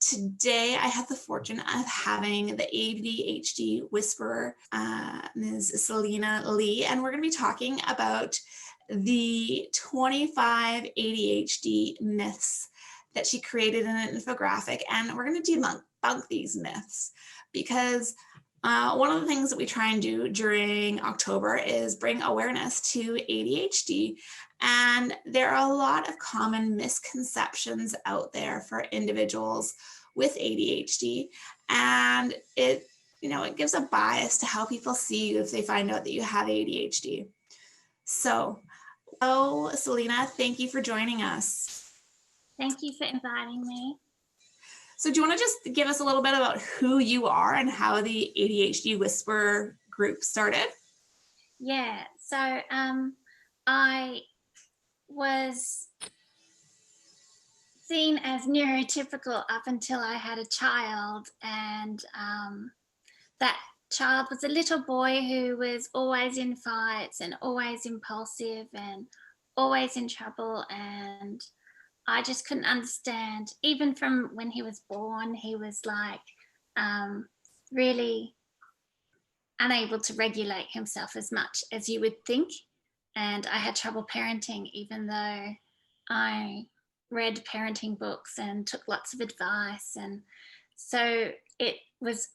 Today I have the fortune of having the ADHD whisperer, Ms. Selina Lee, and we're going to be talking about the 25 ADHD myths that she created in an infographic, and we're going to debunk these myths because one of the things that we try and do during October is bring awareness to ADHD, and there are a lot of common misconceptions out there for individuals with ADHD, and it gives a bias to how people see you if they find out that you have ADHD. So, hello, Selina, thank you for joining us. Thank you for inviting me. So do you want to just give us a little bit about who you are and how the ADHD Whisperer group started? Yeah, so I was seen as neurotypical up until I had a child, and that child was a little boy who was always in fights and always impulsive and always in trouble, and I just couldn't understand. Even from when he was born, he was like really unable to regulate himself as much as you would think. And I had trouble parenting, even though I read parenting books and took lots of advice. And so it was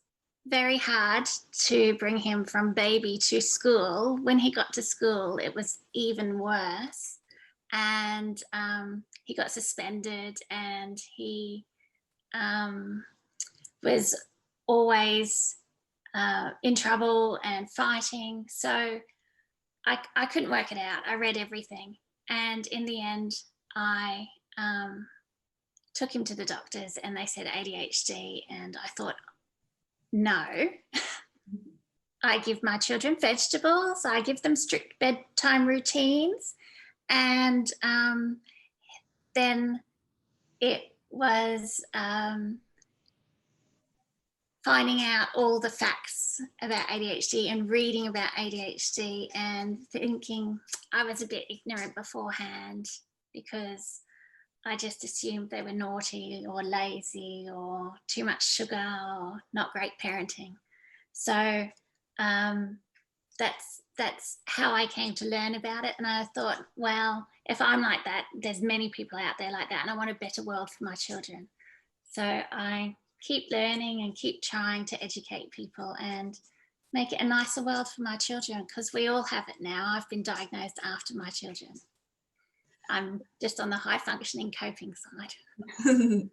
very hard to bring him from baby to school. When he got to school, it was even worse. And he got suspended, and he was always in trouble and fighting. So I couldn't work it out. I read everything. And in the end, I took him to the doctors, and they said ADHD. And I thought, no. I give my children vegetables. I give them strict bedtime routines. And then it was finding out all the facts about ADHD and reading about ADHD and thinking I was a bit ignorant beforehand, because I just assumed they were naughty or lazy or too much sugar or not great parenting. So that's how I came to learn about it. And I thought, well, if I'm like that, there's many people out there like that, and I want a better world for my children. So I keep learning and keep trying to educate people and make it a nicer world for my children, because we all have it now. I've been diagnosed after my children. I'm just on the high functioning coping side.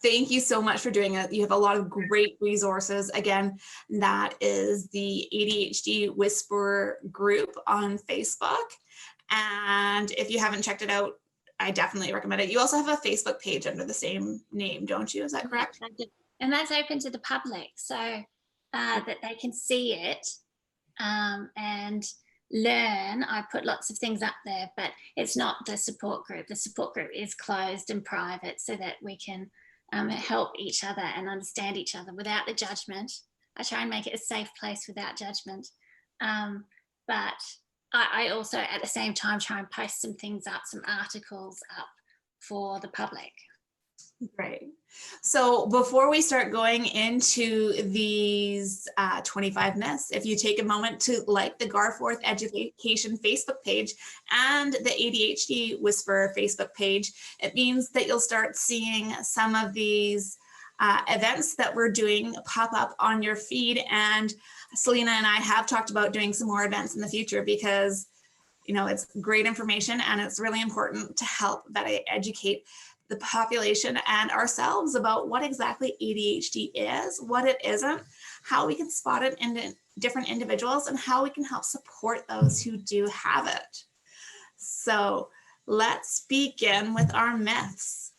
Thank you so much for doing it. You have a lot of great resources. Again, that is the ADHD Whisperer group on Facebook. And if you haven't checked it out, I definitely recommend it. You also have a Facebook page under the same name, don't you? Is that correct? And that's open to the public, so that they can see it and learn. I put lots of things up there, but it's not the support group. The support group is closed and private, so that we can help each other and understand each other without the judgment. I try and make it a safe place without judgment. But I also, at the same time, try and post some things up, some articles up for the public. Great. So before we start going into these 25 myths, if you take a moment to like the Garforth Education Facebook page and the ADHD Whisperer Facebook page, it means that you'll start seeing some of these events that we're doing pop up on your feed. And Selina and I have talked about doing some more events in the future, because it's great information, and it's really important to help better educate the population and ourselves about what exactly ADHD is, what it isn't, how we can spot it in different individuals, and how we can help support those who do have it. So let's begin with our myths.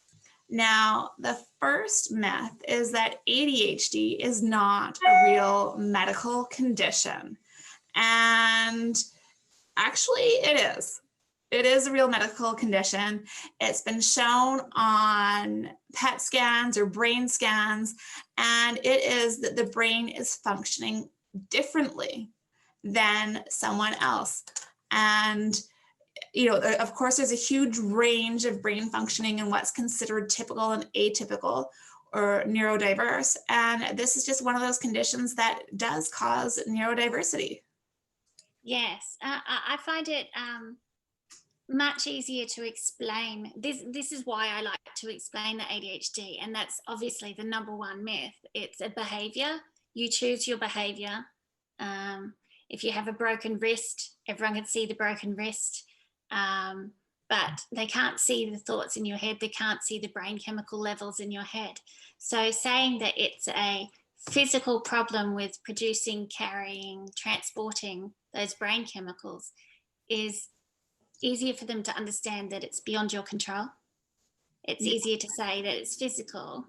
Now, the first myth is that ADHD is not a real medical condition. And actually it is. It is a real medical condition. It's been shown on PET scans or brain scans, and it is that the brain is functioning differently than someone else. And of course, there's a huge range of brain functioning and what's considered typical and atypical, or neurodiverse. And this is just one of those conditions that does cause neurodiversity. Yes, I find it much easier to explain. This is why I like to explain the ADHD, and that's obviously the number one myth. It's a behavior. You choose your behavior. If you have a broken wrist, everyone can see the broken wrist, but they can't see the thoughts in your head. They can't see the brain chemical levels in your head. So saying that it's a physical problem with producing, carrying, transporting those brain chemicals is easier for them to understand that it's beyond your control. It's easier to say that it's physical,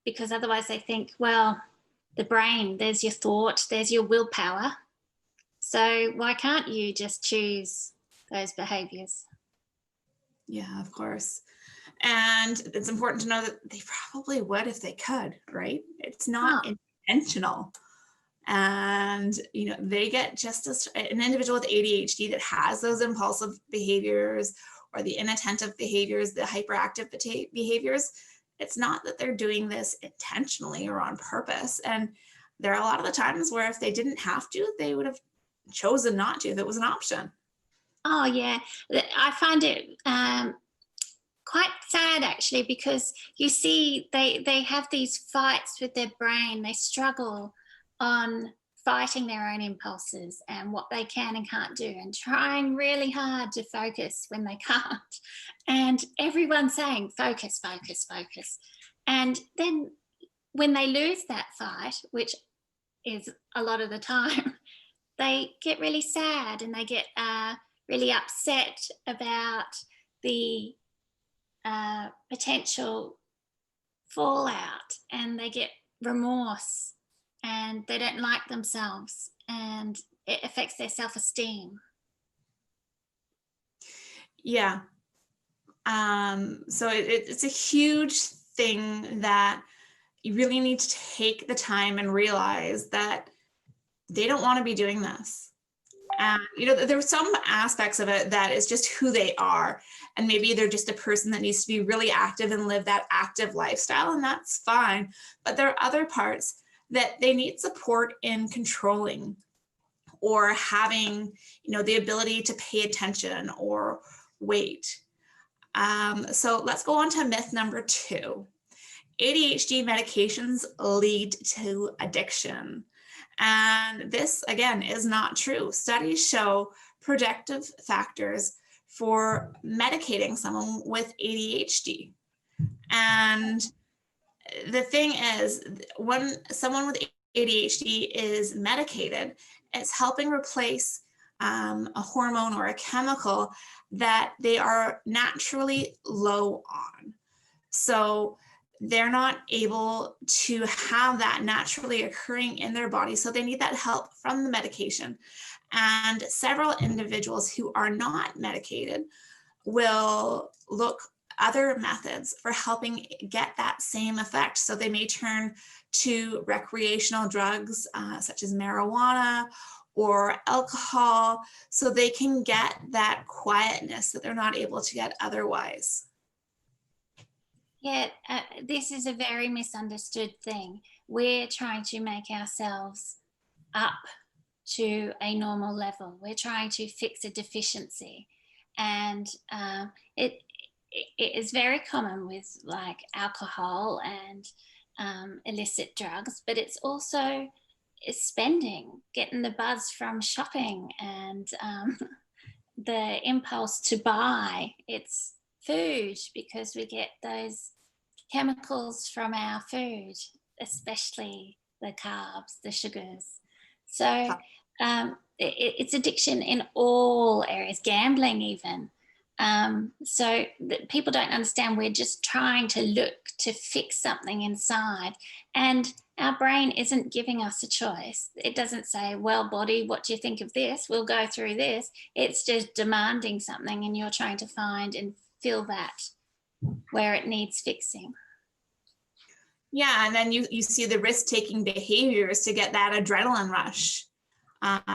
because otherwise they think, well, the brain, there's your thought, there's your willpower. So why can't you just choose those behaviors? Yeah, of course. And it's important to know that they probably would if they could, right? It's not intentional. And, they get just as an individual with ADHD that has those impulsive behaviors or the inattentive behaviors, the hyperactive behaviors, it's not that they're doing this intentionally or on purpose. And there are a lot of the times where if they didn't have to, they would have chosen not to if it was an option. Oh, yeah. I find it quite sad, actually, because you see they have these fights with their brain. They struggle on fighting their own impulses and what they can and can't do, and trying really hard to focus when they can't. And everyone's saying, focus, focus, focus. And then when they lose that fight, which is a lot of the time, they get really sad and they get really upset about the potential fallout, and they get remorse and they don't like themselves, and it affects their self-esteem. Yeah. So it's a huge thing that you really need to take the time and realize that they don't want to be doing this. And, there are some aspects of it that is just who they are. And maybe they're just a person that needs to be really active and live that active lifestyle, and that's fine. But there are other parts that they need support in controlling or having, the ability to pay attention or wait. So let's go on to myth number 2. ADHD medications lead to addiction. And this, again, is not true. Studies show protective factors for medicating someone with ADHD. And the thing is, when someone with ADHD is medicated, it's helping replace a hormone or a chemical that they are naturally low on. So they're not able to have that naturally occurring in their body. So they need that help from the medication. And several individuals who are not medicated will look other methods for helping get that same effect. So they may turn to recreational drugs such as marijuana or alcohol, so they can get that quietness that they're not able to get otherwise. Yeah, this is a very misunderstood thing. We're trying to make ourselves up to a normal level. We're trying to fix a deficiency. And it is very common with like alcohol and illicit drugs, but it's also spending, getting the buzz from shopping, and the impulse to buy. It's food, because we get those chemicals from our food, especially the carbs, the sugars. So it's addiction in all areas, gambling even. So people don't understand, we're just trying to look to fix something inside, and our brain isn't giving us a choice. It doesn't say, well, body, what do you think of this? We'll go through this. It's just demanding something, and you're trying to find and fill that where it needs fixing. Yeah, and then you see the risk-taking behaviors to get that adrenaline rush,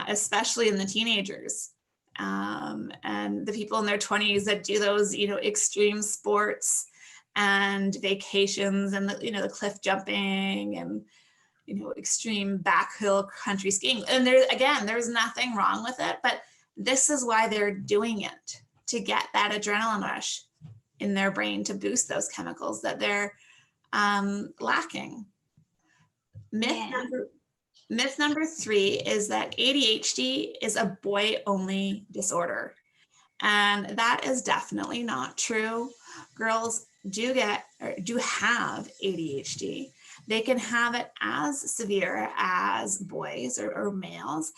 especially in the teenagers. And the people in their 20s that do those, extreme sports and vacations and the cliff jumping and extreme backhill country skiing. And there's nothing wrong with it, but this is why they're doing it, to get that adrenaline rush in their brain, to boost those chemicals that they're lacking. Myth number 3 is that ADHD is a boy-only disorder. And that is definitely not true. Girls do have ADHD. They can have it as severe as boys or males,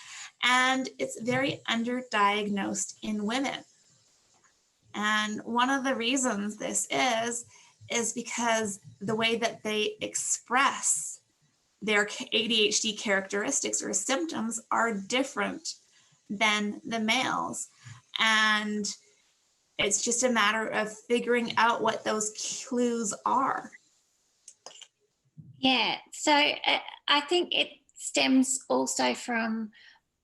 and it's very underdiagnosed in women. And one of the reasons this is because the way that they express their ADHD characteristics or symptoms are different than the males. And it's just a matter of figuring out what those clues are. Yeah, so I think it stems also from,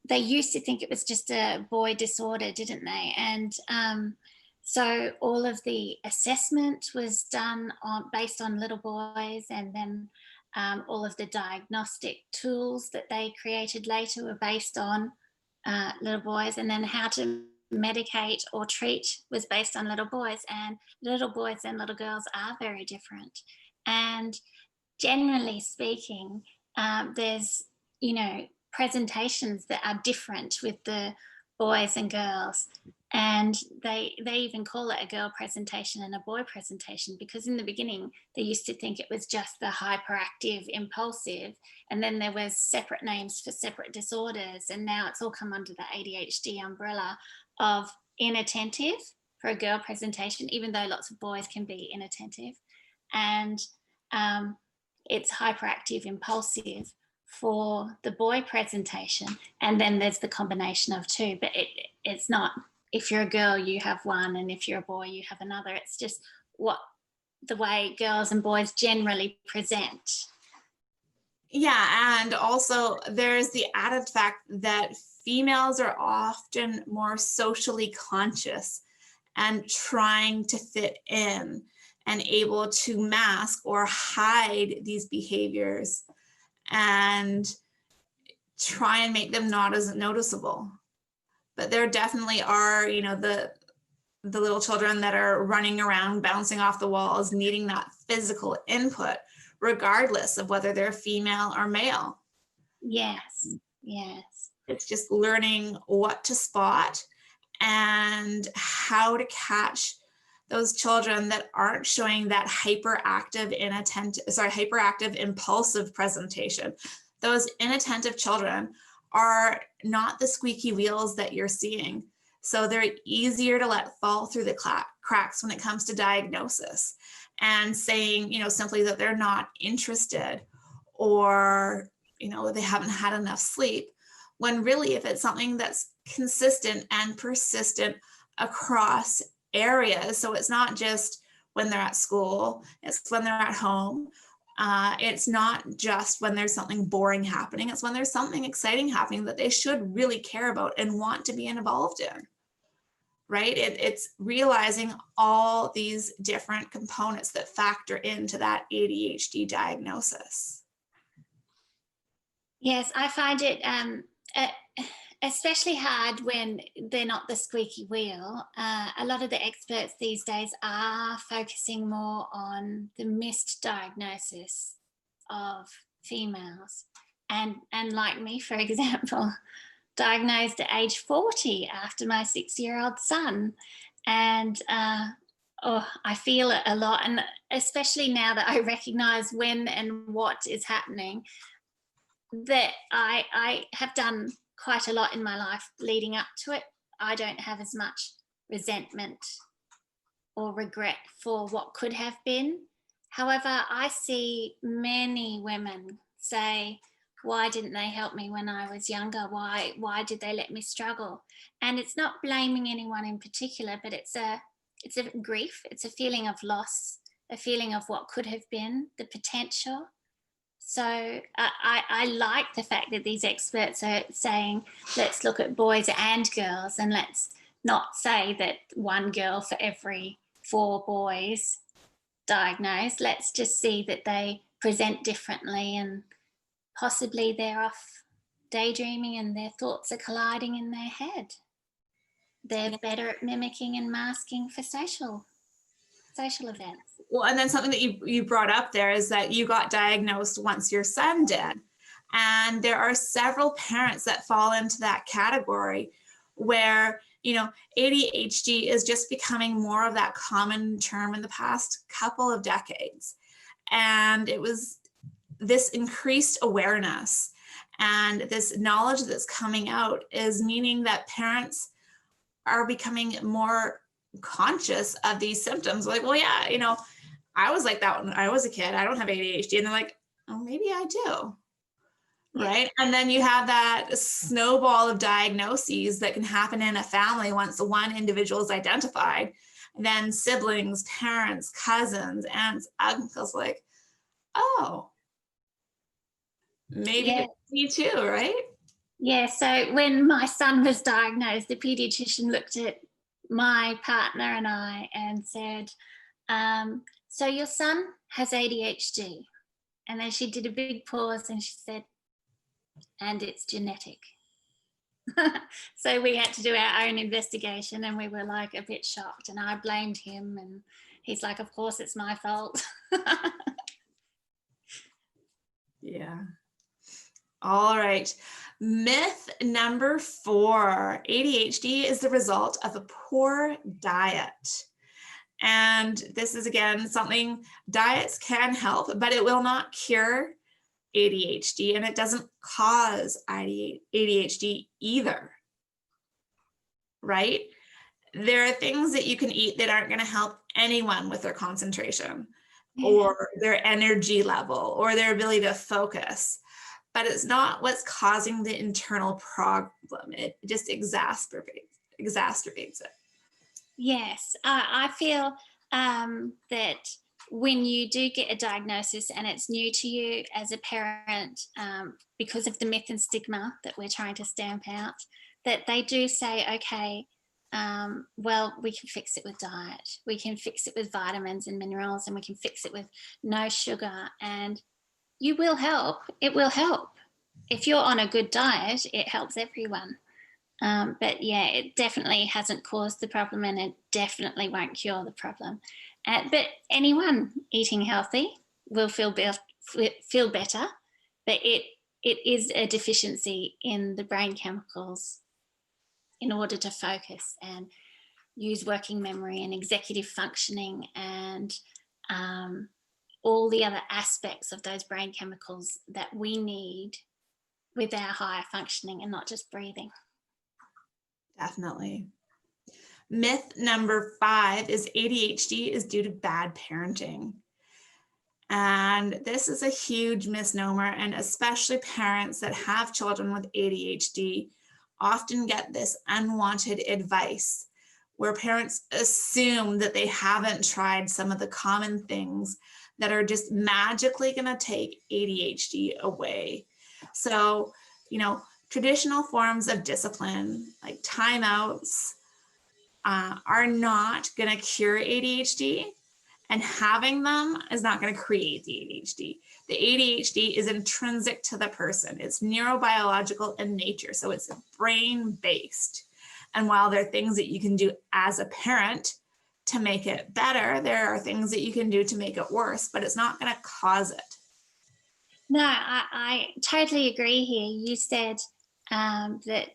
they used to think it was just a boy disorder, didn't they? And so all of the assessment was done based on little boys, and then all of the diagnostic tools that they created later were based on little boys, and then how to medicate or treat was based on little boys. And little boys and little girls are very different. And generally speaking, there's, presentations that are different with the boys and girls. And they even call it a girl presentation and a boy presentation, because in the beginning, they used to think it was just the hyperactive, impulsive, and then there was separate names for separate disorders. And now it's all come under the ADHD umbrella of inattentive for a girl presentation, even though lots of boys can be inattentive. And it's hyperactive, impulsive for the boy presentation. And then there's the combination of two, but it's not, if you're a girl, you have one, and if you're a boy, you have another. It's just the way girls and boys generally present. Yeah, and also there's the added fact that females are often more socially conscious and trying to fit in and able to mask or hide these behaviors and try and make them not as noticeable. But there definitely are, the little children that are running around, bouncing off the walls, needing that physical input, regardless of whether they're female or male. Yes. It's just learning what to spot and how to catch those children that aren't showing that hyperactive impulsive presentation. Those inattentive children are not the squeaky wheels that you're seeing. So they're easier to let fall through the cracks when it comes to diagnosis and saying, simply that they're not interested or, they haven't had enough sleep, when really if it's something that's consistent and persistent across areas. So it's not just when they're at school, it's when they're at home. It's not just when there's something boring happening, it's when there's something exciting happening that they should really care about and want to be involved in, right? It's realizing all these different components that factor into that ADHD diagnosis. Yes, I find it especially hard when they're not the squeaky wheel. A lot of the experts these days are focusing more on the missed diagnosis of females. And like me, for example, diagnosed at age 40 after my 6-year-old son. And I feel it a lot. And especially now that I recognize when and what is happening, that I have done quite a lot in my life leading up to it. I don't have as much resentment or regret for what could have been. However, I see many women say, why didn't they help me when I was younger? Why did they let me struggle? And it's not blaming anyone in particular, but it's a grief, it's a feeling of loss, a feeling of what could have been, the potential. So I like the fact that these experts are saying, let's look at boys and girls, and let's not say that one girl for every 4 boys diagnosed. Let's just see that they present differently, and possibly they're off daydreaming and their thoughts are colliding in their head. They're better at mimicking and masking for social events. Well, and then something that you brought up there is that you got diagnosed once your son did. And there are several parents that fall into that category where, you know, ADHD is just becoming more of that common term in the past couple of decades. And it was this increased awareness and this knowledge that's coming out is meaning that parents are becoming more conscious of these symptoms. Like, well, yeah, you know, I was like that when I was a kid. I don't have ADHD. And they're like, oh, maybe I do. Yeah. Right. And then you have that snowball of diagnoses that can happen in a family once one individual is identified. And then siblings, parents, cousins, aunts, uncles, like, oh, maybe it's me too, right? Yeah, so when my son was diagnosed, the pediatrician looked at my partner and I and said, so your son has ADHD. And then she did a big pause and she said, and it's genetic. So we had to do our own investigation and we were like a bit shocked, and I blamed him and he's like, of course it's my fault. Yeah. All right. Myth number 4, ADHD is the result of a poor diet. And this is, again, something diets can help, but it will not cure ADHD, and it doesn't cause ADHD either, right? There are things that you can eat that aren't going to help anyone with their concentration or their energy level or their ability to focus, but it's not what's causing the internal problem. It just exacerbates it. Yes, I feel that when you do get a diagnosis and it's new to you as a parent, because of the myth and stigma that we're trying to stamp out, that they do say, okay, well, we can fix it with diet, we can fix it with vitamins and minerals, and we can fix it with no sugar, and you will help. It will help. If you're on a good diet, it helps everyone. But yeah, it definitely hasn't caused the problem, and it definitely won't cure the problem. But anyone eating healthy will feel better, but it is a deficiency in the brain chemicals in order to focus and use working memory and executive functioning and all the other aspects of those brain chemicals that we need with our higher functioning and not just breathing. Definitely. Myth number 5 is ADHD is due to bad parenting. And this is a huge misnomer, and especially parents that have children with ADHD often get this unwanted advice where parents assume that they haven't tried some of the common things that are just magically going to take ADHD away. So, you know, traditional forms of discipline like timeouts are not going to cure ADHD, and having them is not going to create the ADHD. The ADHD is intrinsic to the person. It's neurobiological in nature, so it's brain-based. And while there are things that you can do as a parent to make it better, there are things that you can do to make it worse, but it's not going to cause it. No, I totally agree here. You said that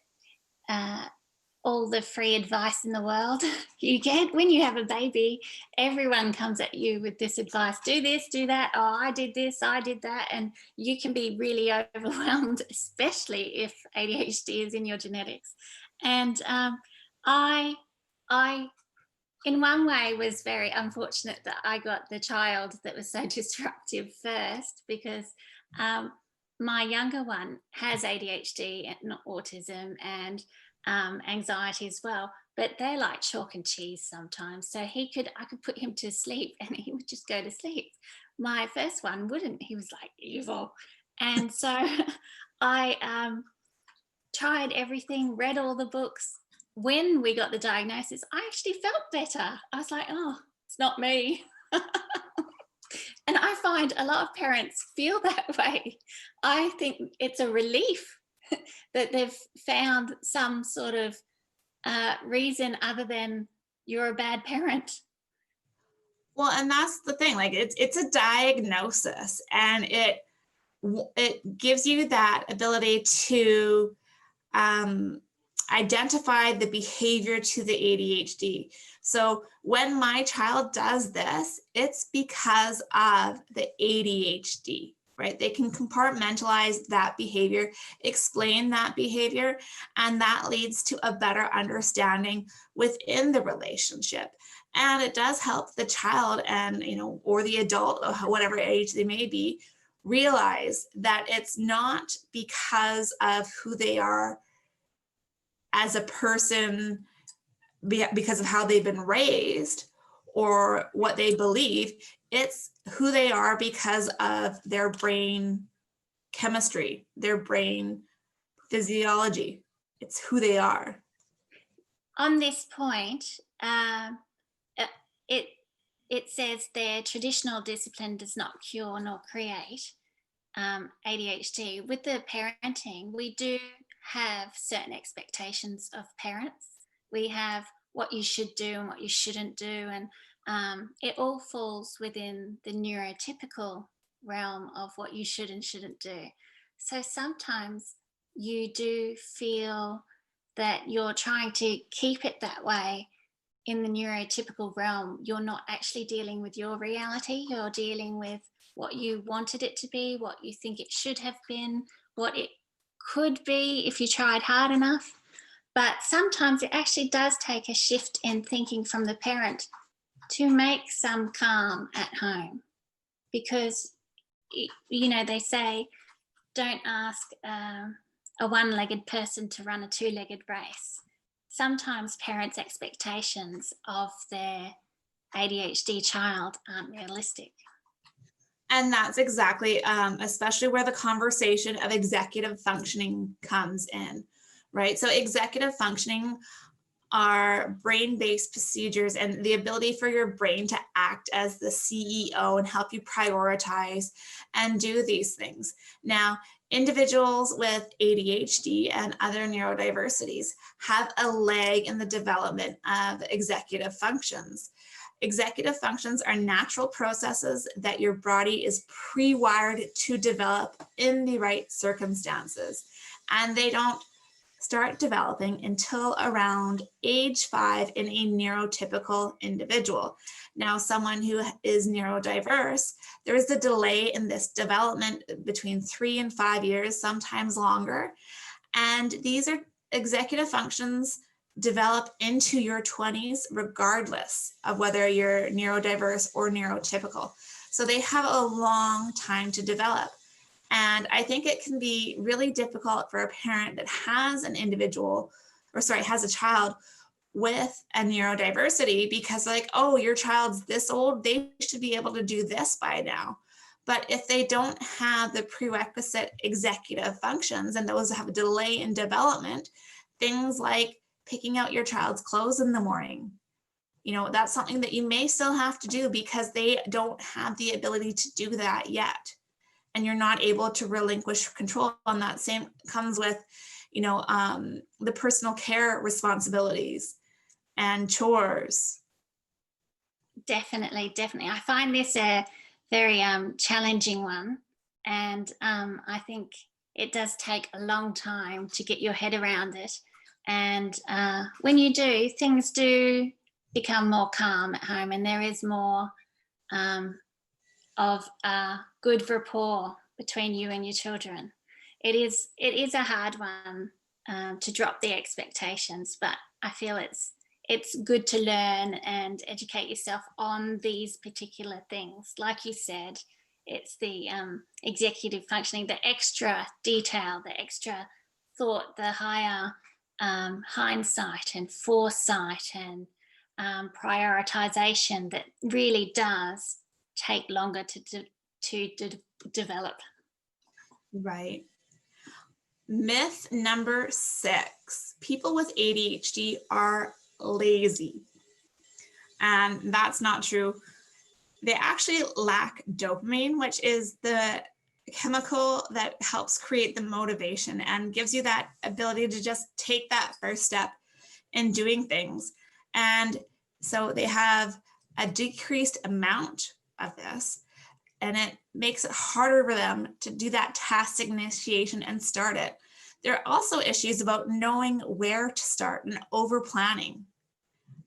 all the free advice in the world you get when you have a baby, everyone comes at you with this advice: do this, do that, oh, I did this, I did that, and you can be really overwhelmed, especially if ADHD is in your genetics. And I in one way was very unfortunate that I got the child that was so disruptive first, because my younger one has ADHD and autism and anxiety as well, but they're like chalk and cheese sometimes. So I could put him to sleep and he would just go to sleep. My first one wouldn't. He was like evil. And so I tried everything, read all the books. When we got the diagnosis, I actually felt better. I was like, oh, it's not me. And I find a lot of parents feel that way. I think it's a relief that they've found some sort of reason other than you're a bad parent. Well, and that's the thing, like it's a diagnosis, and it gives you that ability to identify the behavior to the ADHD. So when my child does this, it's because of the ADHD, right? They can compartmentalize that behavior, explain that behavior, and that leads to a better understanding within the relationship. And it does help the child and, or the adult, or whatever age they may be, realize that it's not because of who they are as a person, because of how they've been raised or what they believe. It's who they are because of their brain chemistry, their brain physiology. It's who they are. On this point, it says their traditional discipline does not cure nor create ADHD. With the parenting, we do have certain expectations of parents. We have what you should do and what you shouldn't do, and it all falls within the neurotypical realm of what you should and shouldn't do. So sometimes you do feel that you're trying to keep it that way in the neurotypical realm. You're not actually dealing with your reality. You're dealing with what you wanted it to be, what you think it should have been, what it could be if you tried hard enough. But sometimes it actually does take a shift in thinking from the parent to make some calm at home, because, they say, don't ask a one-legged person to run a two-legged race. Sometimes parents' expectations of their ADHD child aren't realistic. And that's exactly, especially where the conversation of executive functioning comes in, right? So executive functioning are brain-based procedures and the ability for your brain to act as the CEO and help you prioritize and do these things. Now, individuals with ADHD and other neurodiversities have a lag in the development of executive functions. Executive functions are natural processes that your body is pre-wired to develop in the right circumstances, and they don't start developing until around age 5 in a neurotypical individual. Now, someone who is neurodiverse, there is a delay in this development between 3 and 5 years, sometimes longer. And these are executive functions develop into your 20s, regardless of whether you're neurodiverse or neurotypical. So they have a long time to develop. And I think it can be really difficult for a parent that has has a child with a neurodiversity, because your child's this old, they should be able to do this by now. But if they don't have the prerequisite executive functions, and those have a delay in development, things like picking out your child's clothes in the morning, that's something that you may still have to do because they don't have the ability to do that yet. And you're not able to relinquish control on that. Same comes with, the personal care responsibilities and chores. Definitely. I find this a very challenging one. And I think it does take a long time to get your head around it. And when you do, things do become more calm at home, and there is more of a good rapport between you and your children. It is a hard one to drop the expectations, but I feel it's good to learn and educate yourself on these particular things. Like you said, it's the executive functioning, the extra detail, the extra thought, the higher hindsight and foresight and prioritization that really does take longer to develop. Right. Myth number 6, people with ADHD are lazy. And that's not true. they actually lack dopamine, which is the chemical that helps create the motivation and gives you that ability to just take that first step in doing things. And so they have a decreased amount of this, and it makes it harder for them to do that task initiation and start it. There are also issues about knowing where to start and over planning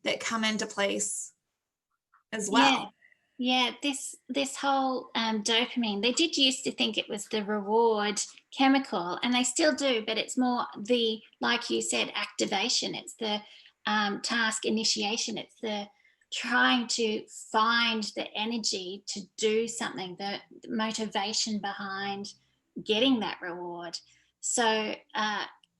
that come into place as well. Yeah, this whole dopamine, they did used to think it was the reward chemical, and they still do, but it's more the, like you said, activation. It's the task initiation. It's the trying to find the energy to do something, the motivation behind getting that reward. So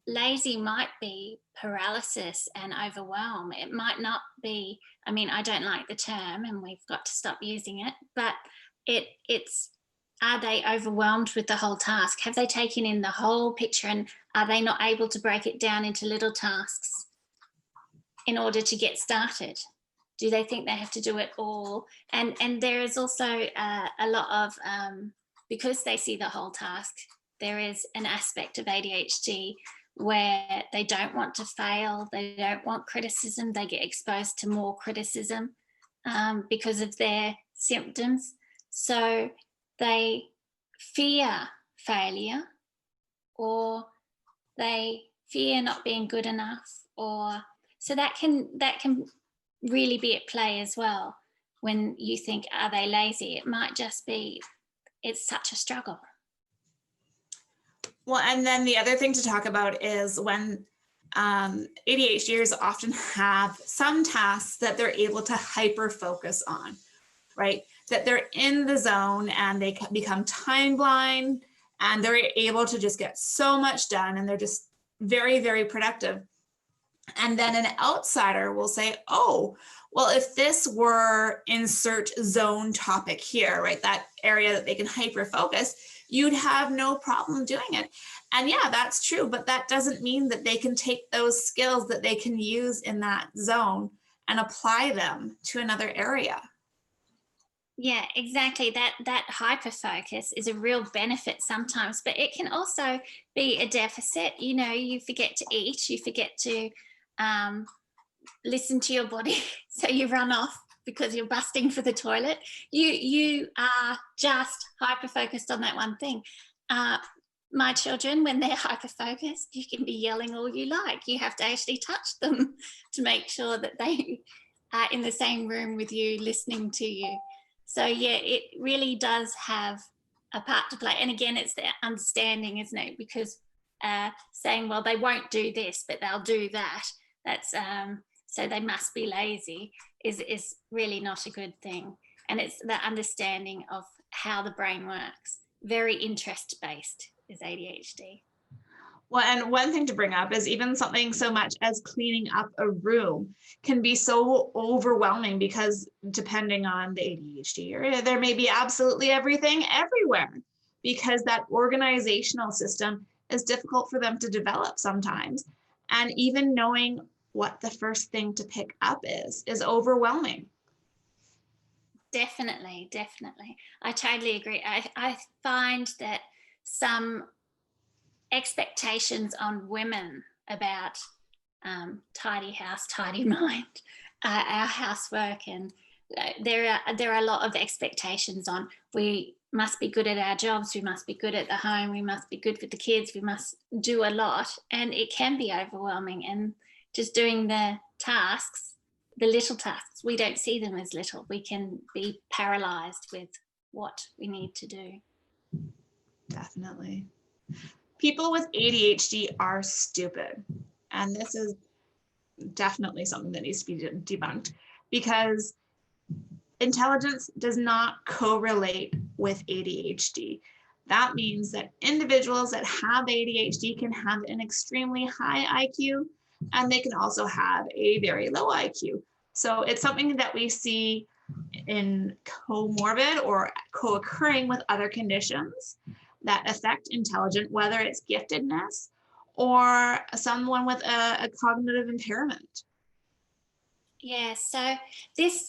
lazy might be paralysis and overwhelm. It might not be, I mean, I don't like the term and we've got to stop using it, but it's, are they overwhelmed with the whole task? Have they taken in the whole picture, and are they not able to break it down into little tasks in order to get started? Do they think they have to do it all? And there is also a lot of, because they see the whole task, there is an aspect of ADHD where they don't want to fail, they don't want criticism, they get exposed to more criticism because of their symptoms. So they fear failure, or they fear not being good enough, or so that can really be at play as well. When you think, are they lazy? It might just be, it's such a struggle. Well, and then the other thing to talk about is when ADHDers often have some tasks that they're able to hyper focus on, right? That they're in the zone and they become time blind, and they're able to just get so much done, and they're just very, very productive. And then an outsider will say, oh, well, if this were insert zone topic here, right, that area that they can hyper focus, you'd have no problem doing it. And yeah, that's true, but that doesn't mean that they can take those skills that they can use in that zone and apply them to another area. Yeah, exactly. That hyper focus is a real benefit sometimes, but it can also be a deficit. You know, you forget to eat, you forget to listen to your body, so you run off because you're busting for the toilet. You are just hyper focused on that one thing. My children, when they're hyper focused, you can be yelling all you like. You have to actually touch them to make sure that they are in the same room with you, listening to you. So yeah, it really does have a part to play. And again, it's the understanding, isn't it? Because saying, well, they won't do this, but they'll do that. That's so they must be lazy is really not a good thing. And it's the understanding of how the brain works. Very interest-based is ADHD. Well, and one thing to bring up is even something so much as cleaning up a room can be so overwhelming, because depending on the ADHD area, there may be absolutely everything everywhere, because that organizational system is difficult for them to develop sometimes. And even knowing what the first thing to pick up is overwhelming. Definitely, definitely. I totally agree. I find that some expectations on women about tidy house, tidy mind, our housework, and there are a lot of expectations on, we must be good at our jobs, we must be good at the home, we must be good with the kids, we must do a lot, and it can be overwhelming. And just doing the tasks, the little tasks, we don't see them as little. We can be paralyzed with what we need to do. Definitely. People with ADHD are stupid. And this is definitely something that needs to be debunked, because intelligence does not correlate with ADHD. That means that individuals that have ADHD can have an extremely high IQ, and they can also have a very low IQ. So it's something that we see in comorbid or co-occurring with other conditions that affect intelligence, whether it's giftedness or someone with a cognitive impairment. Yeah, so this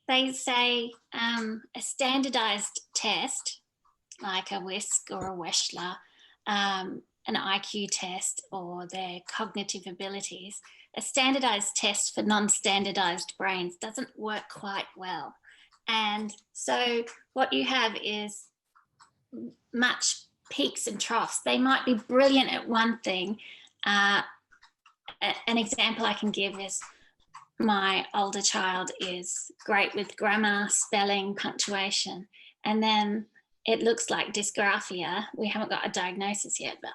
they say a standardized test, like a WISC or a Wechsler, an IQ test, or their cognitive abilities, a standardized test for non-standardized brains doesn't work quite well. And so what you have is much peaks and troughs. They might be brilliant at one thing. An example I can give is my older child is great with grammar, spelling, punctuation, and then it looks like dysgraphia. We haven't got a diagnosis yet, but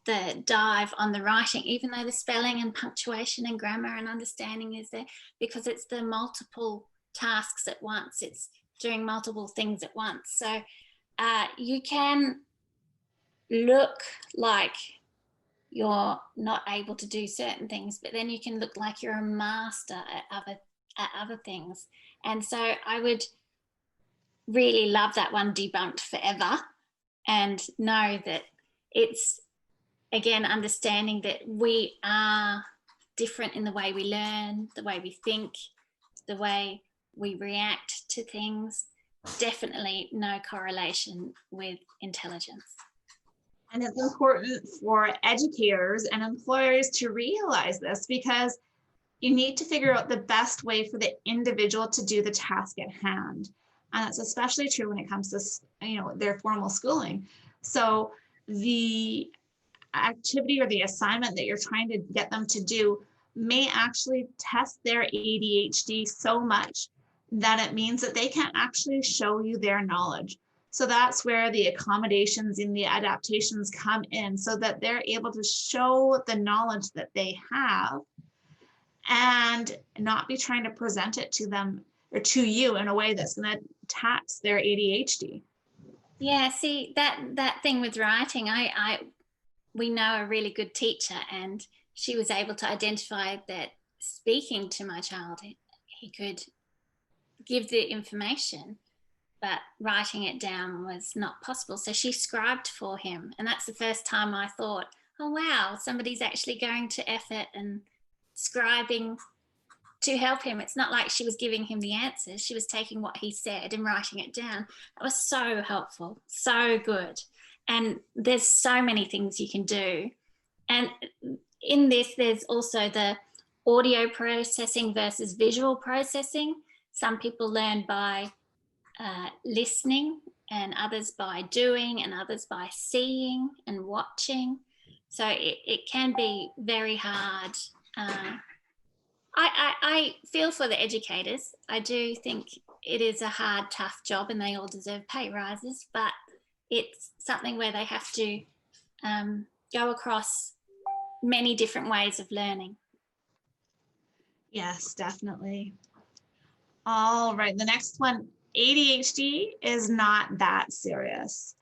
the dive on the writing, even though the spelling and punctuation and grammar and understanding is there, because it's the multiple tasks at once. It's doing multiple things at once. So you can look like you're not able to do certain things, but then you can look like you're a master at other things. And so I would really love that one debunked forever, and know that it's, again, understanding that we are different in the way we learn, the way we think, the way we react to things. Definitely no correlation with intelligence. And it's important for educators and employers to realize this, because you need to figure out the best way for the individual to do the task at hand. And that's especially true when it comes to, you know, their formal schooling. So the activity or the assignment that you're trying to get them to do may actually test their ADHD so much that it means that they can't actually show you their knowledge. So that's where the accommodations and the adaptations come in, so that they're able to show the knowledge that they have and not be trying to present it to them or to you in a way that's going to tax their ADHD. Yeah, see, that thing with writing, we know a really good teacher, and she was able to identify that speaking to my child, he could give the information, but writing it down was not possible. So she scribed for him. And that's the first time I thought, oh, wow, somebody's actually going to effort and scribing to help him. It's not like she was giving him the answers. She was taking what he said and writing it down. That was so helpful, so good. And there's so many things you can do. And in this, there's also the audio processing versus visual processing. Some people learn by listening, and others by doing, and others by seeing and watching. So it can be very hard. I feel for the educators. I do think it is a hard, tough job, and they all deserve pay rises, but it's something where they have to go across many different ways of learning. Yes, definitely. All right, the next one, ADHD is not that serious.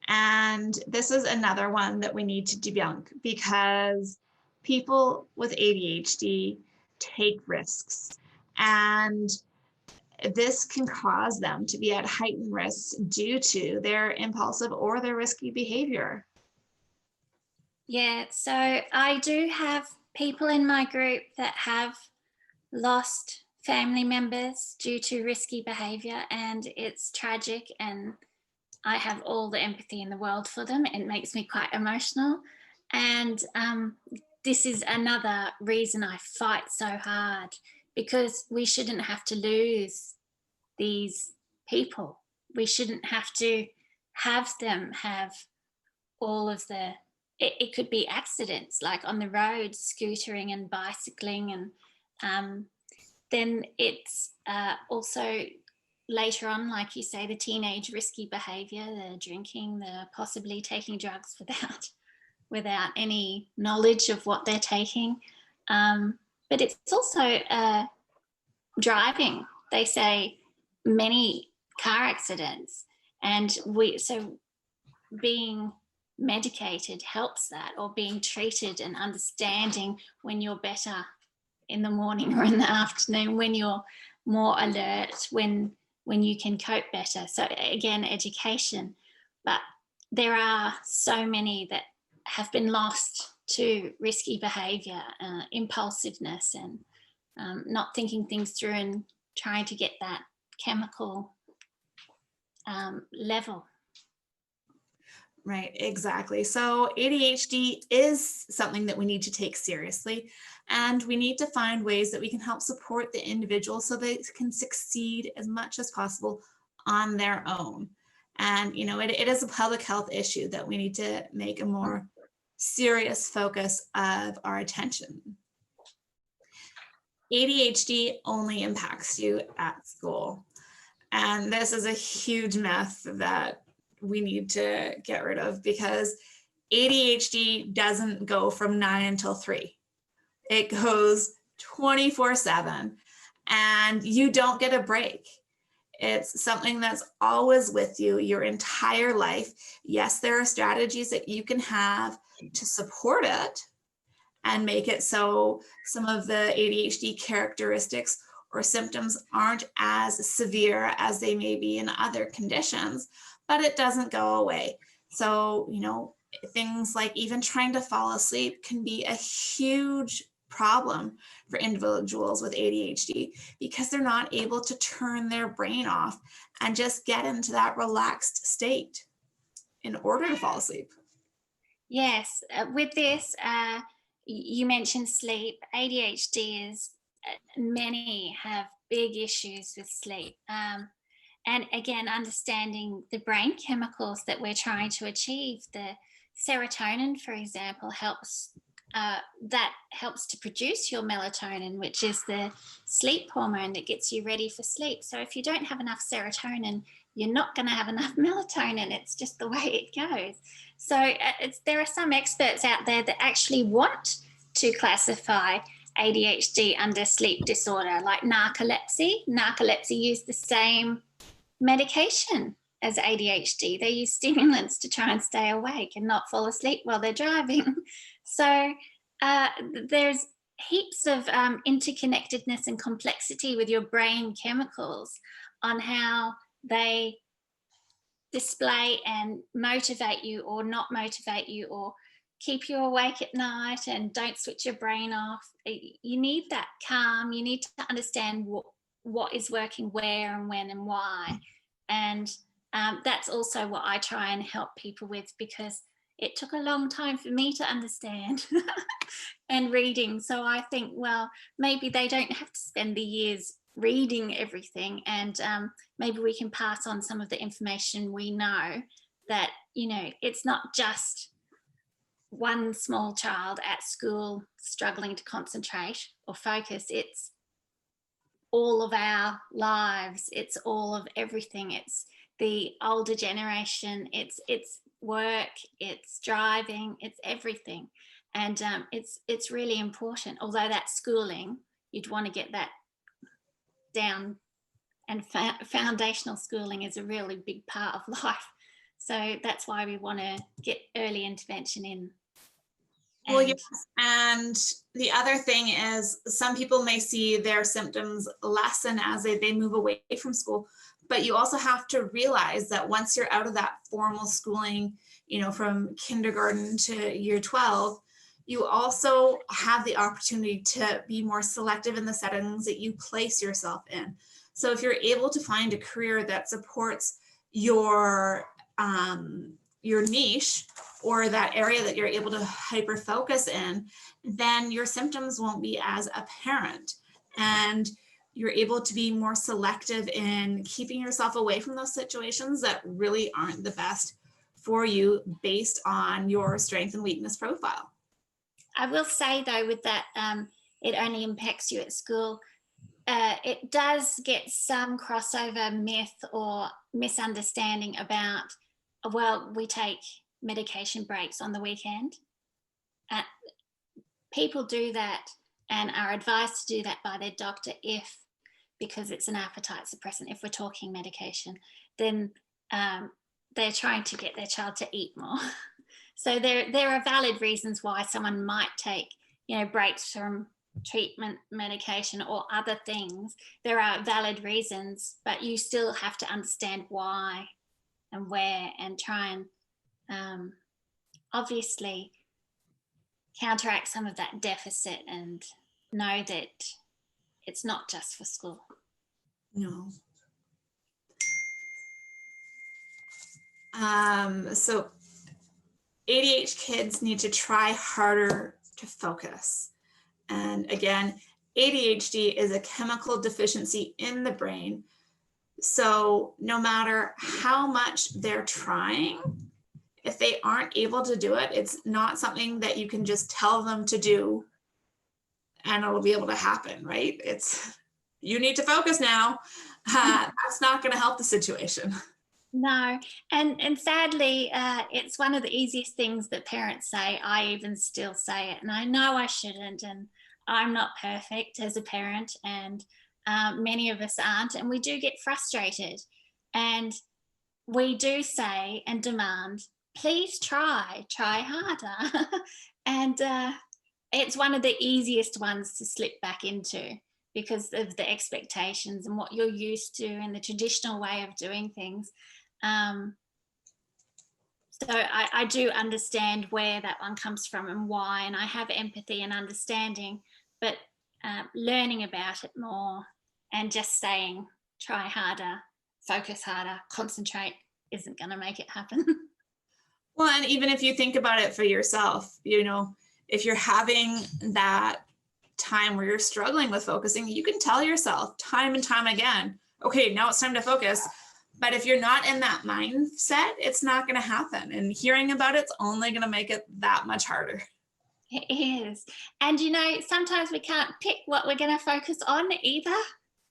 And this is another one that we need to debunk, because people with ADHD take risks, and this can cause them to be at heightened risk due to their impulsive or their risky behavior. Yeah, so I do have people in my group that have lost family members due to risky behavior, and it's tragic, and I have all the empathy in the world for them. It makes me quite emotional. And this is another reason I fight so hard, because we shouldn't have to lose these people. We shouldn't have to have them have all of the, it could be accidents like on the road, scootering and bicycling. And then it's also later on, like you say, the teenage risky behavior, the drinking, the possibly taking drugs without any knowledge of what they're taking. But it's also driving. They say many car accidents, and so being medicated helps that, or being treated and understanding when you're better in the morning or in the afternoon, when you're more alert, when you can cope better. So again, education. But there are so many that have been lost to risky behavior, impulsiveness, and not thinking things through, and trying to get that chemical level. Right, exactly. So ADHD is something that we need to take seriously, and we need to find ways that we can help support the individual so they can succeed as much as possible on their own. And, it is a public health issue that we need to make a more serious focus of our attention. ADHD only impacts you at school. And this is a huge myth that we need to get rid of, because ADHD doesn't go from 9 until 3. It goes 24/7, and you don't get a break. It's something that's always with you your entire life. Yes, there are strategies that you can have to support it and make it so some of the ADHD characteristics or symptoms aren't as severe as they may be in other conditions, but it doesn't go away. So, things like even trying to fall asleep can be a huge problem for individuals with ADHD, because they're not able to turn their brain off and just get into that relaxed state in order to fall asleep. Yes, with this, you mentioned sleep. ADHD is, many have big issues with sleep. And again, understanding the brain chemicals that we're trying to achieve. The serotonin, for example, that helps to produce your melatonin, which is the sleep hormone that gets you ready for sleep. So if you don't have enough serotonin, you're not going to have enough melatonin. It's just the way it goes. So there are some experts out there that actually want to classify ADHD under sleep disorder, like narcolepsy. Narcolepsy use the same medication as ADHD. They use stimulants to try and stay awake and not fall asleep while they're driving. So there's heaps of interconnectedness and complexity with your brain chemicals on how they display and motivate you or not motivate you, or keep you awake at night and don't switch your brain off. You need that calm. You need to understand what is working where and when and why. And that's also what I try and help people with, because it took a long time for me to understand and reading. So I think, well, maybe they don't have to spend the years reading everything, and maybe we can pass on some of the information we know, that, it's not just one small child at school struggling to concentrate or focus. It's all of our lives. It's all of everything. It's the older generation. It's work. It's driving. It's everything. And it's really important. Although that schooling, you'd want to get that down, and foundational schooling is a really big part of life. So that's why we want to get early intervention in. Well, yes. And the other thing is, some people may see their symptoms lessen as they move away from school, but you also have to realize that once you're out of that formal schooling, from kindergarten to year 12, you also have the opportunity to be more selective in the settings that you place yourself in. So if you're able to find a career that supports your niche, or that area that you're able to hyper focus in, then your symptoms won't be as apparent, and you're able to be more selective in keeping yourself away from those situations that really aren't the best for you based on your strength and weakness profile. I will say though, with that, it only impacts you at school. It does get some crossover myth or misunderstanding about, well, we take medication breaks on the weekend. People do that and are advised to do that by their doctor because it's an appetite suppressant. If we're talking medication, then they're trying to get their child to eat more. So there are valid reasons why someone might take, breaks from treatment medication or other things. There are valid reasons, but you still have to understand why and where, and try and obviously counteract some of that deficit, and know that it's not just for school. No. So ADHD kids need to try harder to focus. And again, ADHD is a chemical deficiency in the brain. So no matter how much they're trying, if they aren't able to do it, it's not something that you can just tell them to do and it'll be able to happen, right? It's, you need to focus now. That's not going to help the situation. No, and sadly, it's one of the easiest things that parents say. I even still say it, and I know I shouldn't, and I'm not perfect as a parent, and many of us aren't, and we do get frustrated, and we do say and demand, please try harder. And it's one of the easiest ones to slip back into because of the expectations and what you're used to and the traditional way of doing things. So I do understand where that one comes from and why, and I have empathy and understanding, but learning about it more and just saying, try harder, focus harder, concentrate isn't going to make it happen. Well, and even if you think about it for yourself, you know, if you're having that time where you're struggling with focusing, you can tell yourself time and time again, okay, now it's time to focus. But if you're not in that mindset, it's not going to happen. And hearing about it's only going to make it that much harder. It is. And you know, sometimes we can't pick what we're going to focus on either.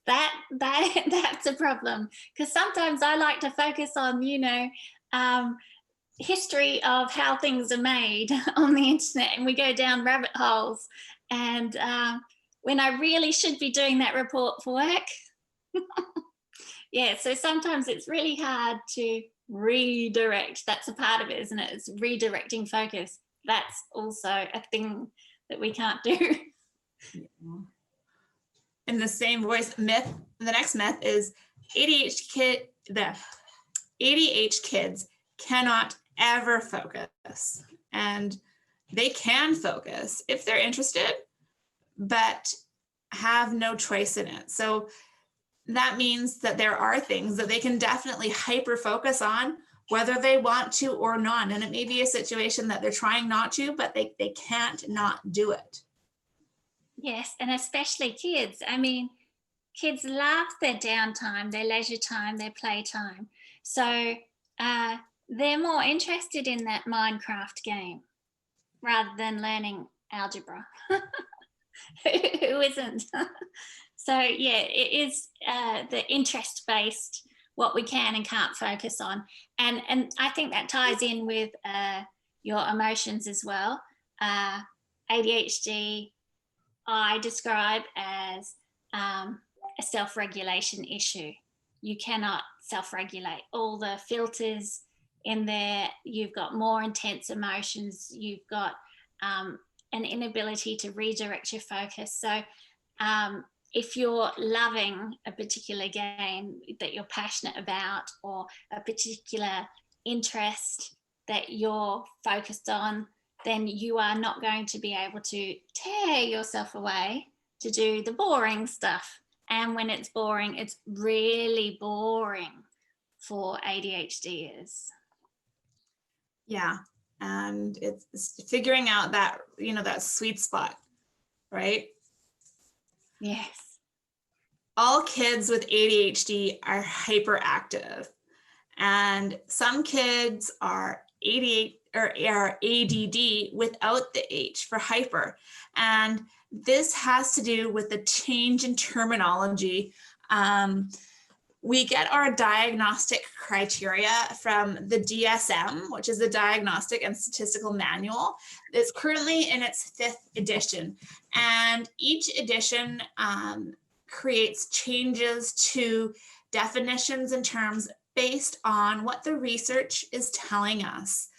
That's a problem, because sometimes I like to focus on, you know, history of how things are made on the internet, and we go down rabbit holes. And when I really should be doing that report for work. Yeah, so sometimes it's really hard to redirect. That's a part of it, isn't it? It's redirecting focus. That's also a thing that we can't do. In the same voice, myth, the next myth is ADHD kids cannot ever focus. And they can focus if they're interested, but have no choice in it. So that means that there are things that they can definitely hyper focus on, whether they want to or not. And it may be a situation that they're trying not to, but they can't not do it. Yes, and especially kids. I mean, kids love their downtime, their leisure time, their playtime. So they're more interested in that Minecraft game rather than learning algebra. Who isn't? So yeah, it is the interest-based, what we can and can't focus on. And I think that ties in with your emotions as well. ADHD, I describe as a self-regulation issue. You cannot self-regulate. All the filters in there, you've got more intense emotions, you've got an inability to redirect your focus. So if you're loving a particular game that you're passionate about, or a particular interest that you're focused on, then you are not going to be able to tear yourself away to do the boring stuff. And when it's boring, it's really boring for ADHDers. Yeah. And it's figuring out that, you know, that sweet spot, right? Yes. All kids with ADHD are hyperactive, and some kids are ADD without the H for hyper. And this has to do with the change in terminology. We get our diagnostic criteria from the DSM, which is the Diagnostic and Statistical Manual. It's currently in its 5th edition. And each edition creates changes to definitions and terms based on what the research is telling us.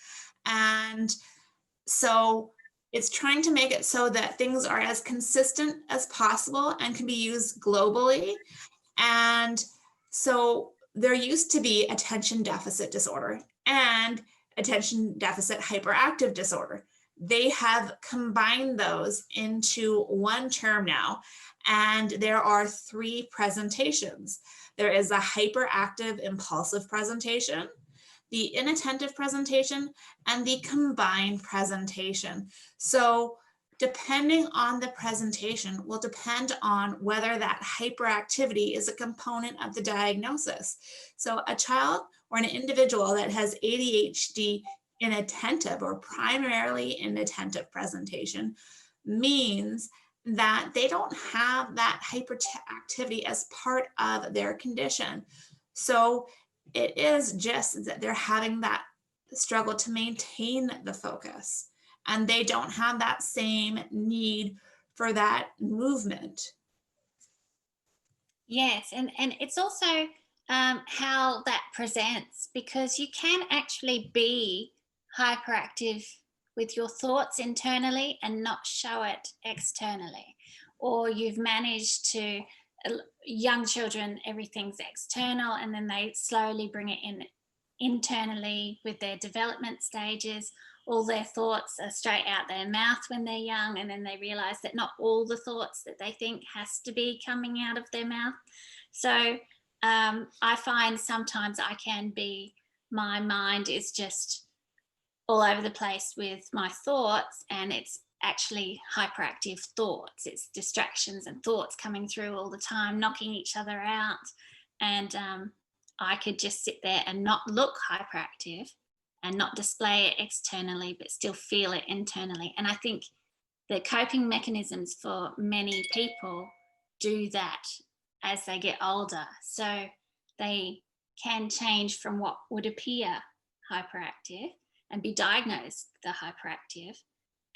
And so it's trying to make it so that things are as consistent as possible and can be used globally. And so there used to be attention deficit disorder and attention deficit hyperactive disorder. they have combined those into one term now, and there are 3 presentations. There is a hyperactive impulsive presentation, the inattentive presentation, and the combined presentation. So depending on the presentation will depend on whether that hyperactivity is a component of the diagnosis. So a child or an individual that has ADHD inattentive or primarily inattentive presentation means that they don't have that hyperactivity as part of their condition. So it is just that they're having that struggle to maintain the focus, and they don't have that same need for that movement. Yes, and it's also how that presents, because you can actually be hyperactive with your thoughts internally and not show it externally. Or you've managed to, young children, everything's external, and then they slowly bring it in internally with their development stages. All their thoughts are straight out their mouth when they're young, and then they realize that not all the thoughts that they think has to be coming out of their mouth. So I find sometimes I can be, my mind is just all over the place with my thoughts, and it's actually hyperactive thoughts. It's distractions and thoughts coming through all the time, knocking each other out. And I could just sit there and not look hyperactive and not display it externally, but still feel it internally. And I think the coping mechanisms for many people do that as they get older. So they can change from what would appear hyperactive and be diagnosed the hyperactive.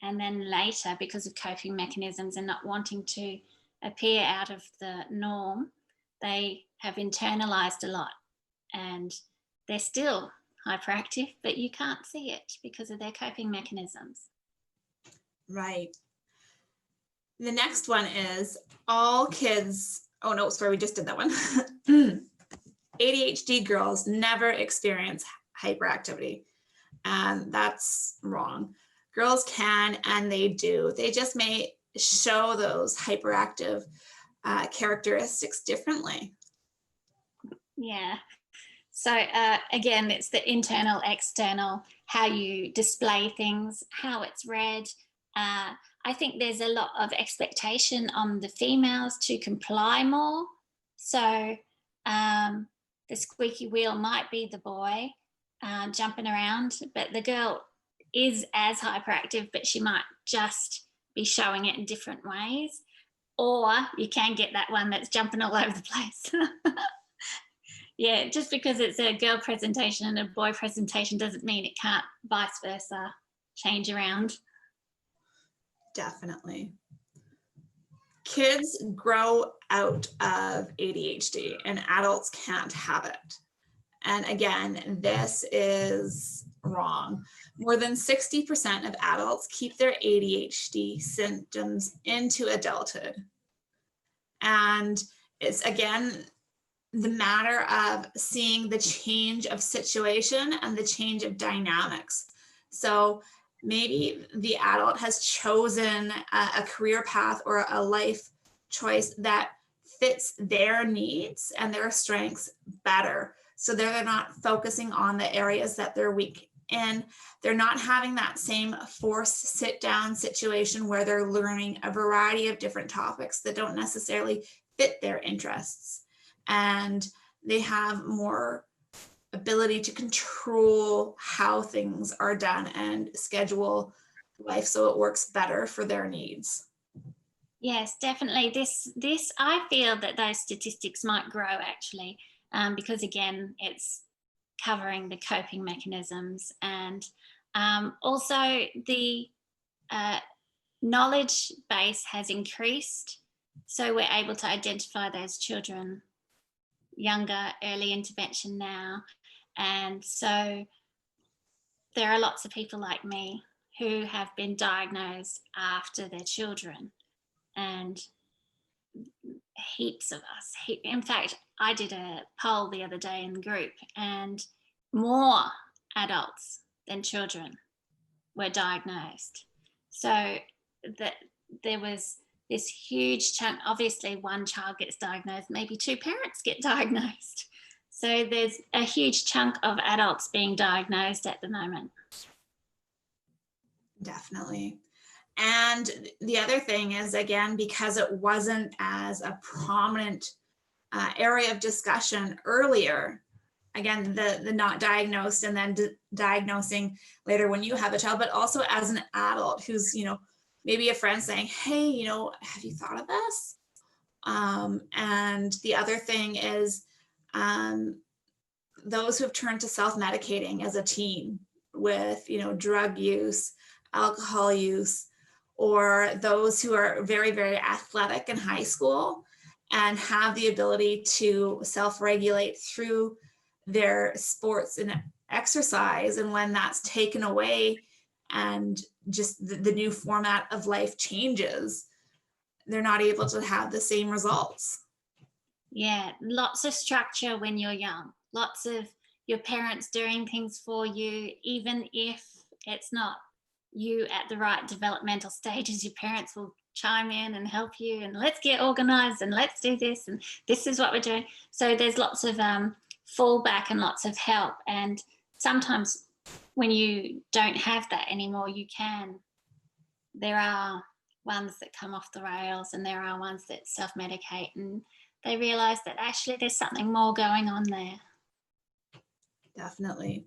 And then later, because of coping mechanisms and not wanting to appear out of the norm, they have internalized a lot, and they're still hyperactive, but you can't see it because of their coping mechanisms. Right. The next one is all kids, oh no, sorry, we just did that one. ADHD girls never experience hyperactivity, and that's wrong. Girls can, and they do. They just may show those hyperactive characteristics differently. Yeah. So again, it's the internal, external, how you display things, how it's read. I think there's a lot of expectation on the females to comply more. So the squeaky wheel might be the boy jumping around, but the girl is as hyperactive, but she might just be showing it in different ways. Or you can get that one that's jumping all over the place. Yeah, just because it's a girl presentation and a boy presentation doesn't mean it can't vice versa change around. Definitely. Kids grow out of ADHD and adults can't have it. And again, this is wrong. More than 60% of adults keep their ADHD symptoms into adulthood. And it's, again, the matter of seeing the change of situation and the change of dynamics. So maybe the adult has chosen a career path or a life choice that fits their needs and their strengths better. So they're not focusing on the areas that they're weak in. They're not having that same forced sit down situation where they're learning a variety of different topics that don't necessarily fit their interests. And they have more ability to control how things are done and schedule life so it works better for their needs. Yes, definitely. This I feel that those statistics might grow actually, because again, it's covering the coping mechanisms, and also the knowledge base has increased, so we're able to identify those children younger, early intervention now. And so there are lots of people like me who have been diagnosed after their children, and heaps of us. In fact, I did a poll the other day in the group, and more adults than children were diagnosed. So that there was this huge chunk, obviously one child gets diagnosed, maybe two parents get diagnosed. So there's a huge chunk of adults being diagnosed at the moment. Definitely. And the other thing is, again, because it wasn't as a prominent area of discussion earlier, again, the not diagnosed and then diagnosing later when you have a child, but also as an adult who's, maybe a friend saying, hey, have you thought of this? And the other thing is those who have turned to self-medicating as a teen with, drug use, alcohol use, or those who are very, very athletic in high school and have the ability to self-regulate through their sports and exercise. And when that's taken away and just the new format of life changes, they're not able to have the same results. Yeah, lots of structure when you're young, lots of your parents doing things for you, even if it's not you at the right developmental stages, your parents will chime in and help you and let's get organized and let's do this and this is what we're doing. So there's lots of fallback and lots of help. And sometimes when you don't have that anymore, there are ones that come off the rails and there are ones that self-medicate, and they realize that actually there's something more going on there. Definitely.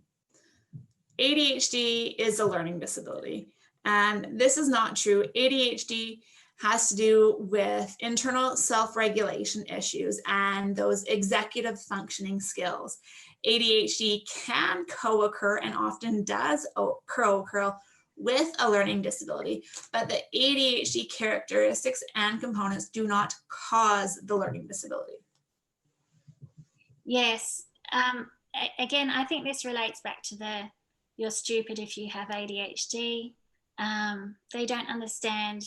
ADHD is a learning disability, and this is not true. ADHD has to do with internal self-regulation issues and those executive functioning skills. ADHD can co-occur and often does co-occur with a learning disability, but the ADHD characteristics and components do not cause the learning disability. Yes. Again, I think this relates back to you're stupid if you have ADHD. They don't understand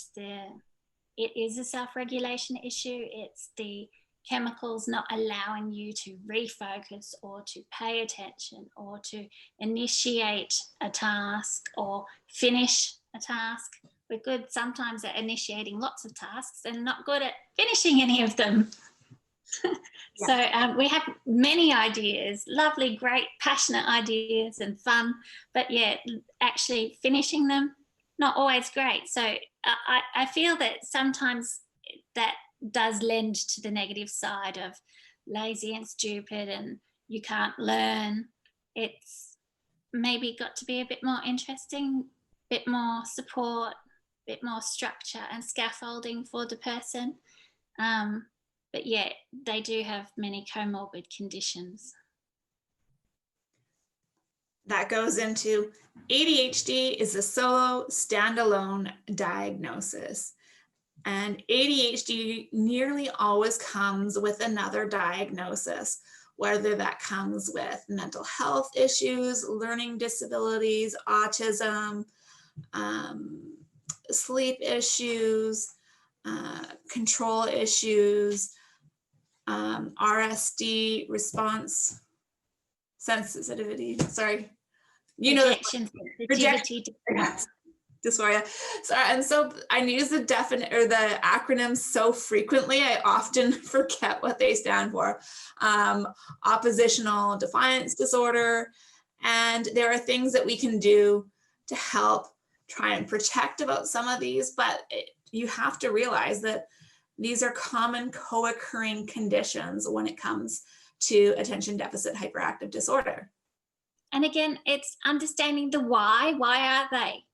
it is a self-regulation issue. It's the chemicals not allowing you to refocus or to pay attention or to initiate a task or finish a task. We're good sometimes at initiating lots of tasks and not good at finishing any of them. So we have many ideas, lovely, great, passionate ideas and fun, but yeah, actually finishing them, not always great. So I feel that sometimes that does lend to the negative side of lazy and stupid and you can't learn. It's maybe got to be a bit more interesting, a bit more support, a bit more structure and scaffolding for the person. But yeah, they do have many comorbid conditions. That goes into ADHD is a solo standalone diagnosis. And ADHD nearly always comes with another diagnosis, whether that comes with mental health issues, learning disabilities, autism, sleep issues, control issues, RSD, response sensitivity, sorry. Rejection sensitivity. Dysphoria. Sorry, and so I use the acronyms so frequently, I often forget what they stand for. Oppositional defiance disorder. And there are things that we can do to help try and protect about some of these, but you have to realize that these are common co-occurring conditions when it comes to attention deficit hyperactive disorder. And again, it's understanding the why. Why are they?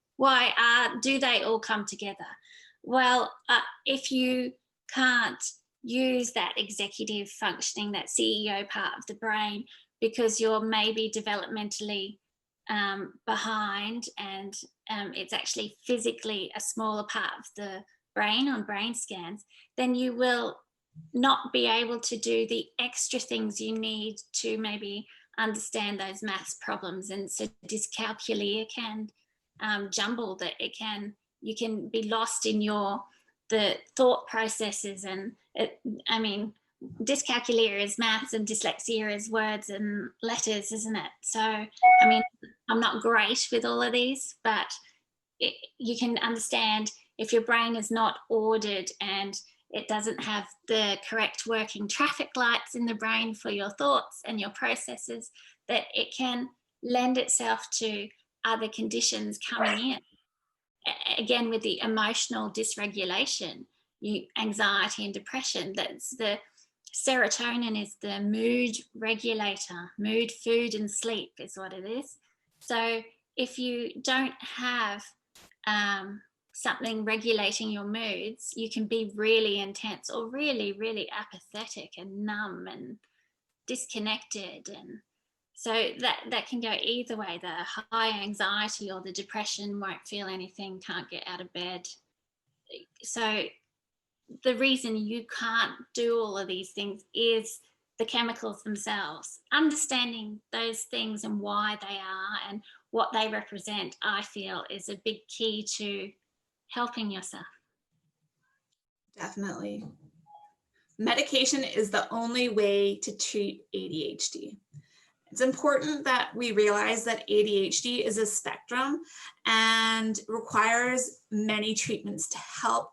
Do they all come together? Well, if you can't use that executive functioning, that CEO part of the brain, because you're maybe developmentally behind and it's actually physically a smaller part of the brain on brain scans, then you will not be able to do the extra things you need to maybe understand those maths problems. And so dyscalculia can jumble that. You can be lost in the thought processes, and dyscalculia is maths and dyslexia is words and letters, isn't it? So I'm not great with all of these, but you can understand if your brain is not ordered and it doesn't have the correct working traffic lights in the brain for your thoughts and your processes, that it can lend itself to other conditions coming in. Again, with the emotional dysregulation, anxiety and depression, that's the serotonin is the mood regulator. Mood, food, and sleep is what it is. So if you don't have something regulating your moods, you can be really intense or really, really apathetic and numb and disconnected. And so that can go either way. The high anxiety or the depression, won't feel anything, can't get out of bed. So the reason you can't do all of these things is the chemicals themselves. Understanding those things and why they are and what they represent, I feel, is a big key to helping yourself. Definitely. Medication is the only way to treat ADHD. It's important that we realize that ADHD is a spectrum and requires many treatments to help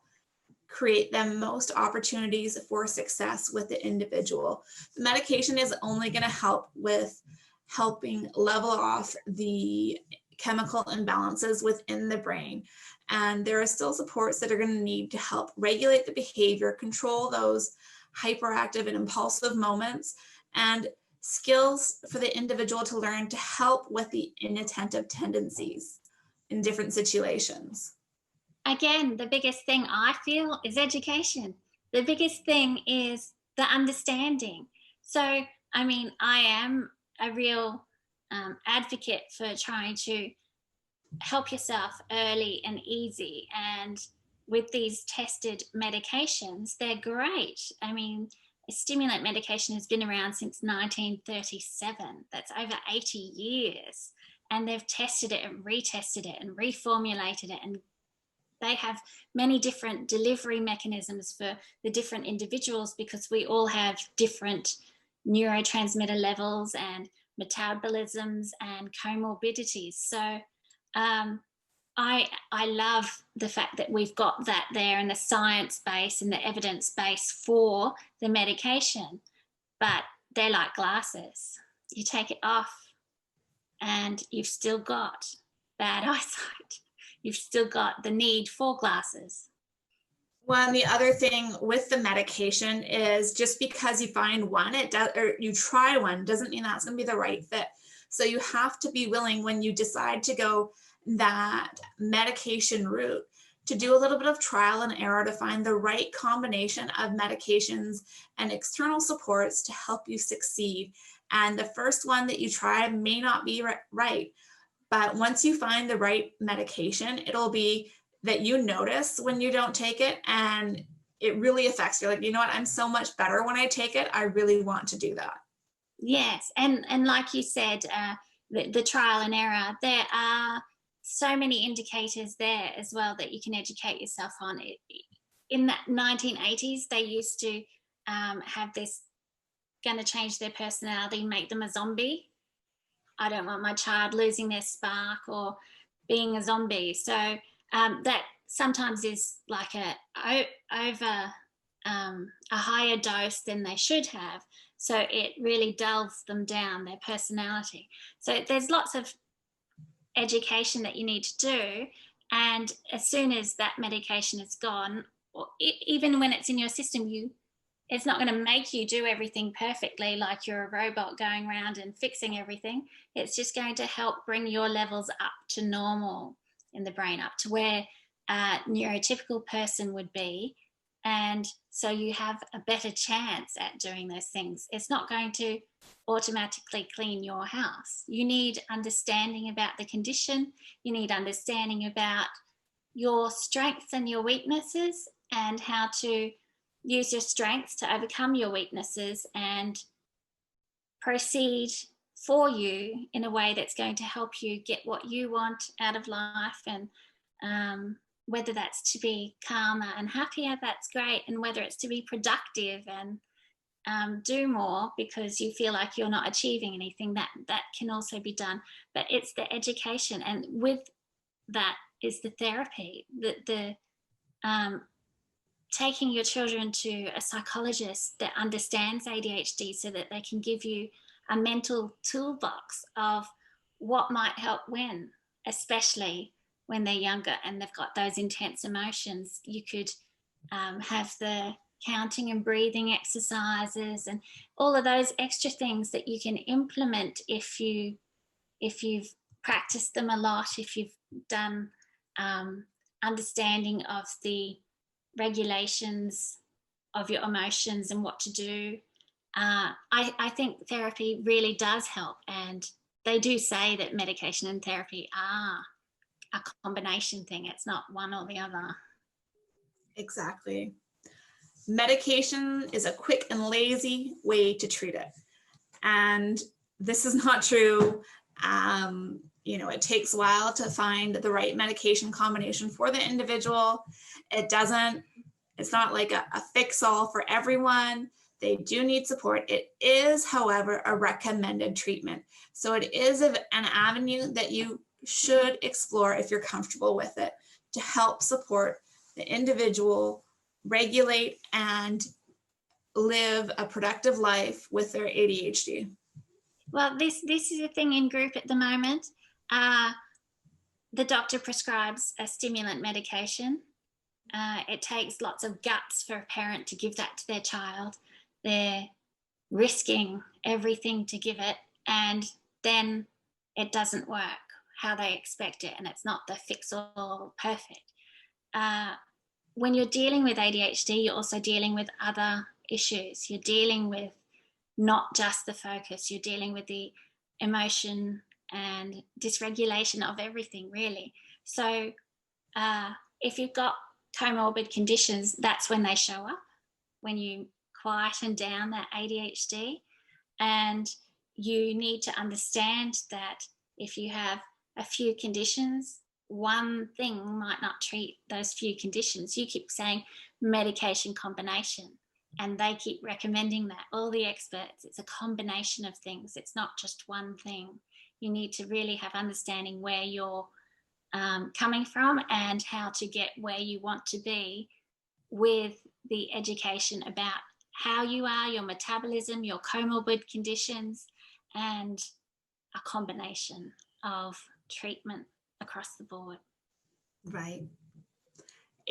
create the most opportunities for success with the individual. The medication is only going to help with helping level off the chemical imbalances within the brain. And there are still supports that are going to need to help regulate the behavior, control those hyperactive and impulsive moments, and skills for the individual to learn to help with the inattentive tendencies in different situations. Again, the biggest thing I feel is education. The biggest thing is the understanding. So, I mean, I am a real advocate for trying to help yourself early and easy. And with these tested medications, they're great. I mean, a stimulant medication has been around since 1937. That's over 80 years. And they've tested it and retested it and reformulated it, and they have many different delivery mechanisms for the different individuals, because we all have different neurotransmitter levels and metabolisms and comorbidities. So I love the fact that we've got that there, and the science base and the evidence base for the medication. But they're like glasses. You take it off and you've still got bad eyesight. You've still got the need for glasses. One, the other thing with the medication is just because you find one, or you try one, doesn't mean that's going to be the right fit. So you have to be willing, when you decide to go that medication route, to do a little bit of trial and error to find the right combination of medications and external supports to help you succeed. And the first one that you try may not be right. But once you find the right medication, it'll be that you notice when you don't take it, and it really affects you. Like, you know what, I'm so much better when I take it. I really want to do that. Yes, and like you said, the trial and error, there are so many indicators there as well that you can educate yourself on. In the 1980s, they used to have this, going to change their personality, make them a zombie. I don't want my child losing their spark or being a zombie. So that sometimes is like a higher dose than they should have. So it really dulls them down, their personality. So there's lots of education that you need to do. And as soon as that medication is gone, or even when it's in your system, it's not going to make you do everything perfectly like you're a robot going around and fixing everything. It's just going to help bring your levels up to normal in the brain, up to where a neurotypical person would be. And so you have a better chance at doing those things. It's not going to automatically clean your house. You need understanding about the condition. You need understanding about your strengths and your weaknesses, and how to use your strengths to overcome your weaknesses and proceed for you in a way that's going to help you get what you want out of life. And whether that's to be calmer and happier, that's great. And whether it's to be productive and do more because you feel like you're not achieving anything, that can also be done. But it's the education, and with that is the therapy, the taking your children to a psychologist that understands ADHD so that they can give you a mental toolbox of what might help when, especially when they're younger and they've got those intense emotions. You could have the counting and breathing exercises and all of those extra things that you can implement if you've practiced them a lot, if you've done understanding of the regulations of your emotions and what to do. I think therapy really does help, and they do say that medication and therapy are a combination thing. It's not one or the other. Exactly. Medication is a quick and lazy way to treat it. And this is not true. It takes a while to find the right medication combination for the individual. It's not like a fix-all for everyone. They do need support. It is, however, a recommended treatment. So it is an avenue that you should explore if you're comfortable with it, to help support the individual regulate and live a productive life with their ADHD. Well, this is a thing in group at the moment. The doctor prescribes a stimulant medication. It takes lots of guts for a parent to give that to their child. They're risking everything to give it, and then it doesn't work how they expect it, and it's not the fix-all perfect. When you're dealing with ADHD, you're also dealing with other issues. You're dealing with not just the focus, you're dealing with the emotion and dysregulation of everything, really. So if you've got comorbid conditions, that's when they show up, when you quieten down that ADHD. And you need to understand that if you have a few conditions, one thing might not treat those few conditions. You keep saying medication combination, and they keep recommending that. All the experts, it's a combination of things. It's not just one thing. You need to really have understanding where you're coming from and how to get where you want to be with the education about how you are, your metabolism, your comorbid conditions, and a combination of treatment across the board. Right.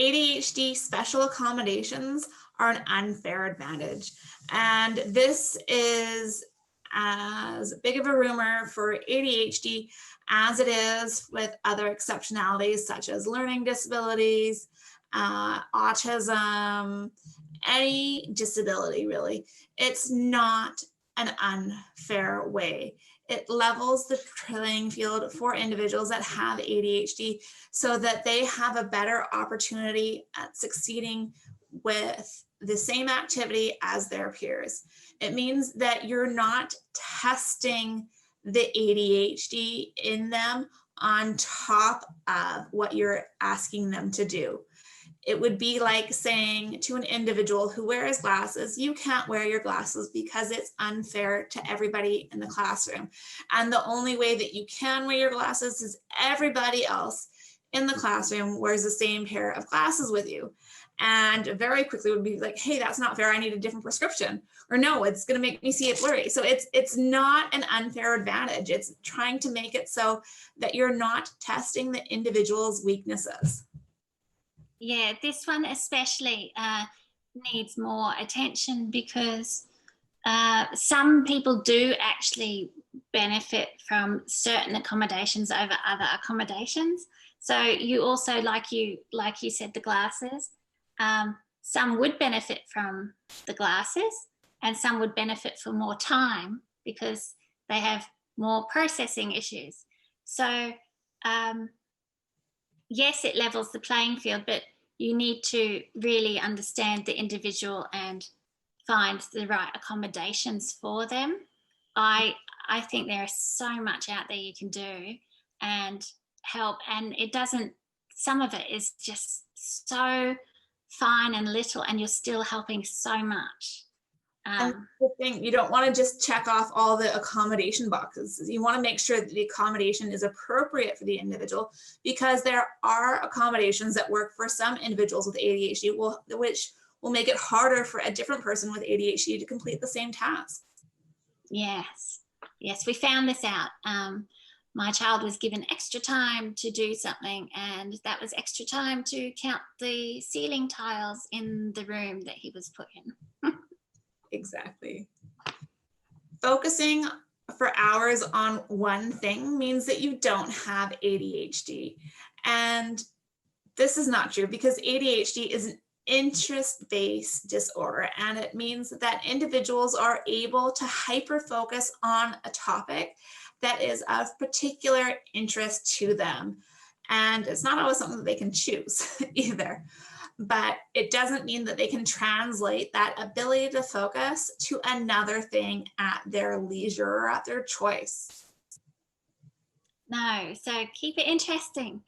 ADHD special accommodations are an unfair advantage. And this is as big of a rumor for ADHD as it is with other exceptionalities such as learning disabilities, autism, any disability really. It's not an unfair way. It levels the playing field for individuals that have ADHD so that they have a better opportunity at succeeding with the same activity as their peers. It means that you're not testing the ADHD in them on top of what you're asking them to do. It would be like saying to an individual who wears glasses, you can't wear your glasses because it's unfair to everybody in the classroom. And the only way that you can wear your glasses is everybody else in the classroom wears the same pair of glasses with you. And very quickly would be like, hey, that's not fair. I need a different prescription. Or no, it's going to make me see it blurry. So it's not an unfair advantage. It's trying to make it so that you're not testing the individual's weaknesses. Yeah, this one especially needs more attention because some people do actually benefit from certain accommodations over other accommodations. So you also, like you said, the glasses, some would benefit from the glasses and some would benefit for more time because they have more processing issues. So yes, it levels the playing field, but you need to really understand the individual and find the right accommodations for them. I think there is so much out there you can do and help, and it doesn't, some of it is just so fine and little and you're still helping so much. And the thing, you don't want to just check off all the accommodation boxes. You want to make sure that the accommodation is appropriate for the individual, because there are accommodations that work for some individuals with ADHD, which will make it harder for a different person with ADHD to complete the same task. Yes, yes, we found this out. My child was given extra time to do something, and that was extra time to count the ceiling tiles in the room that he was put in. Exactly. Focusing for hours on one thing means that you don't have ADHD. And this is not true, because ADHD is an interest-based disorder, and it means that individuals are able to hyper-focus on a topic that is of particular interest to them. And it's not always something that they can choose either, but it doesn't mean that they can translate that ability to focus to another thing at their leisure or at their choice. No, so keep it interesting.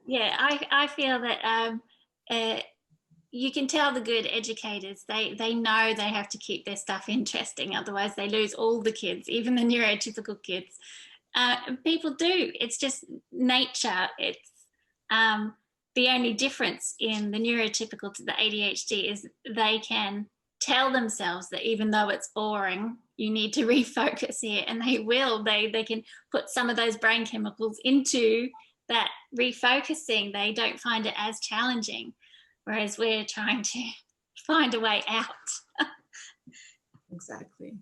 Yeah, I feel that you can tell the good educators, they know they have to keep their stuff interesting, otherwise they lose all the kids, even the neurotypical kids. People do, it's just nature. It's the only difference in the neurotypical to the ADHD is they can tell themselves that even though it's boring, you need to refocus here, and they will. They can put some of those brain chemicals into that refocusing. They don't find it as challenging, whereas we're trying to find a way out. Exactly.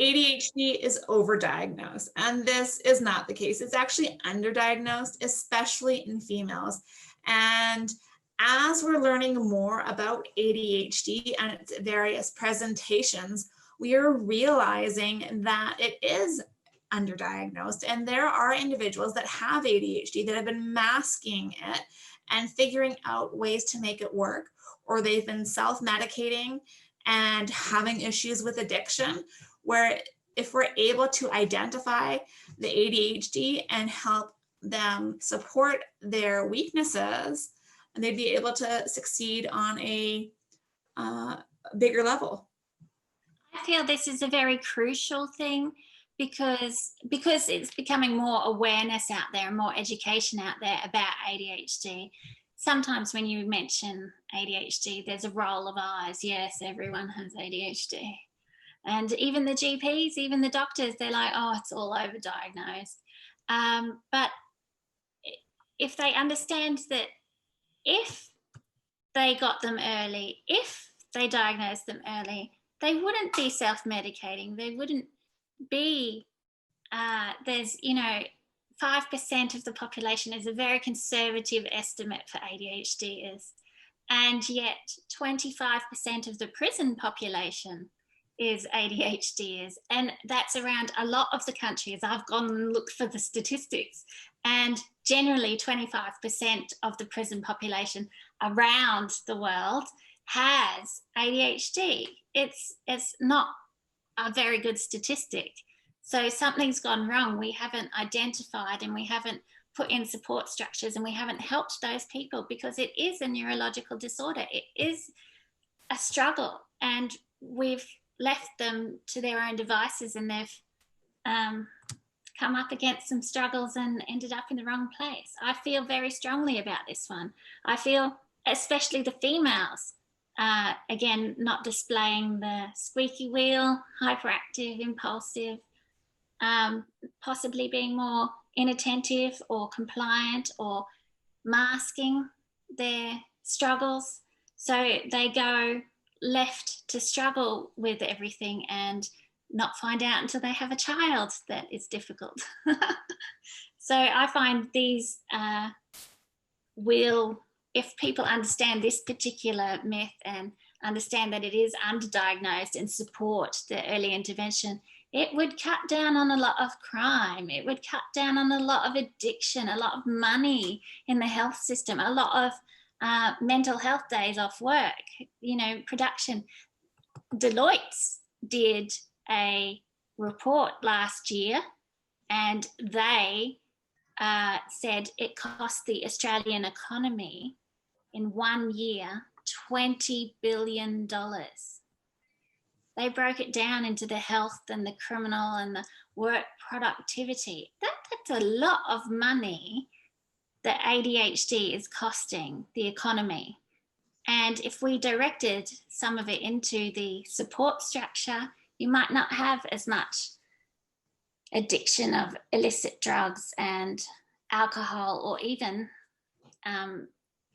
ADHD is overdiagnosed, and this is not the case. It's actually underdiagnosed, especially in females. And as we're learning more about ADHD and its various presentations, we are realizing that it is underdiagnosed, and there are individuals that have ADHD that have been masking it and figuring out ways to make it work, or they've been self-medicating and having issues with addiction, where if we're able to identify the ADHD and help them support their weaknesses, and they'd be able to succeed on a bigger level. I feel this is a very crucial thing, because it's becoming more awareness out there and more education out there about ADHD. Sometimes when you mention ADHD, there's a roll of eyes. Yes, everyone has ADHD. And even the GPs, even the doctors, they're like, oh, it's all overdiagnosed. But if they understand that if they got them early, if they diagnosed them early, they wouldn't be self-medicating. They wouldn't be, there's, 5% of the population is a very conservative estimate for ADHD. And yet 25% of the prison population is ADHD. And that's around a lot of the countries. I've gone and looked for the statistics, and generally 25% of the prison population around the world has ADHD. It's not a very good statistic. So something's gone wrong. We haven't identified, and we haven't put in support structures, and we haven't helped those people, because it is a neurological disorder. It is a struggle, and we've left them to their own devices, and they've come up against some struggles and ended up in the wrong place. I feel very strongly about this one. I feel especially the females, again, not displaying the squeaky wheel, hyperactive, impulsive, possibly being more inattentive or compliant, or masking their struggles. So they go left to struggle with everything and not find out until they have a child that it's difficult. So I find these if people understand this particular myth and understand that it is underdiagnosed and support the early intervention, it would cut down on a lot of crime. It would cut down on a lot of addiction, a lot of money in the health system, a lot of mental health days off work, production. Deloitte did a report last year, and they said it cost the Australian economy in 1 year $20 billion. They broke it down into the health and the criminal and the work productivity. That's a lot of money that ADHD is costing the economy. And if we directed some of it into the support structure, you might not have as much addiction of illicit drugs and alcohol, or even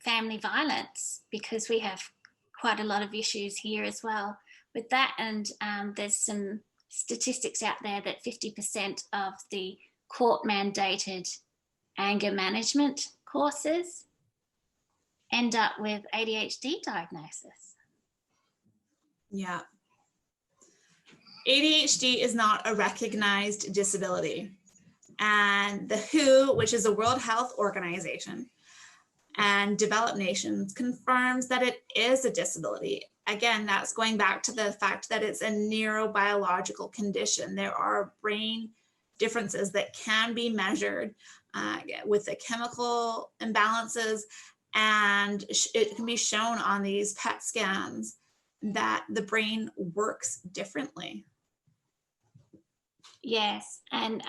family violence, because we have quite a lot of issues here as well with that. And there's some statistics out there that 50% of the court mandated anger management courses end up with ADHD diagnosis. Yeah. ADHD is not a recognized disability. And the WHO, which is the World Health Organization, and developed nations confirms that it is a disability. Again, that's going back to the fact that it's a neurobiological condition. There are brain differences that can be measured with the chemical imbalances, and it can be shown on these PET scans that the brain works differently. Yes, and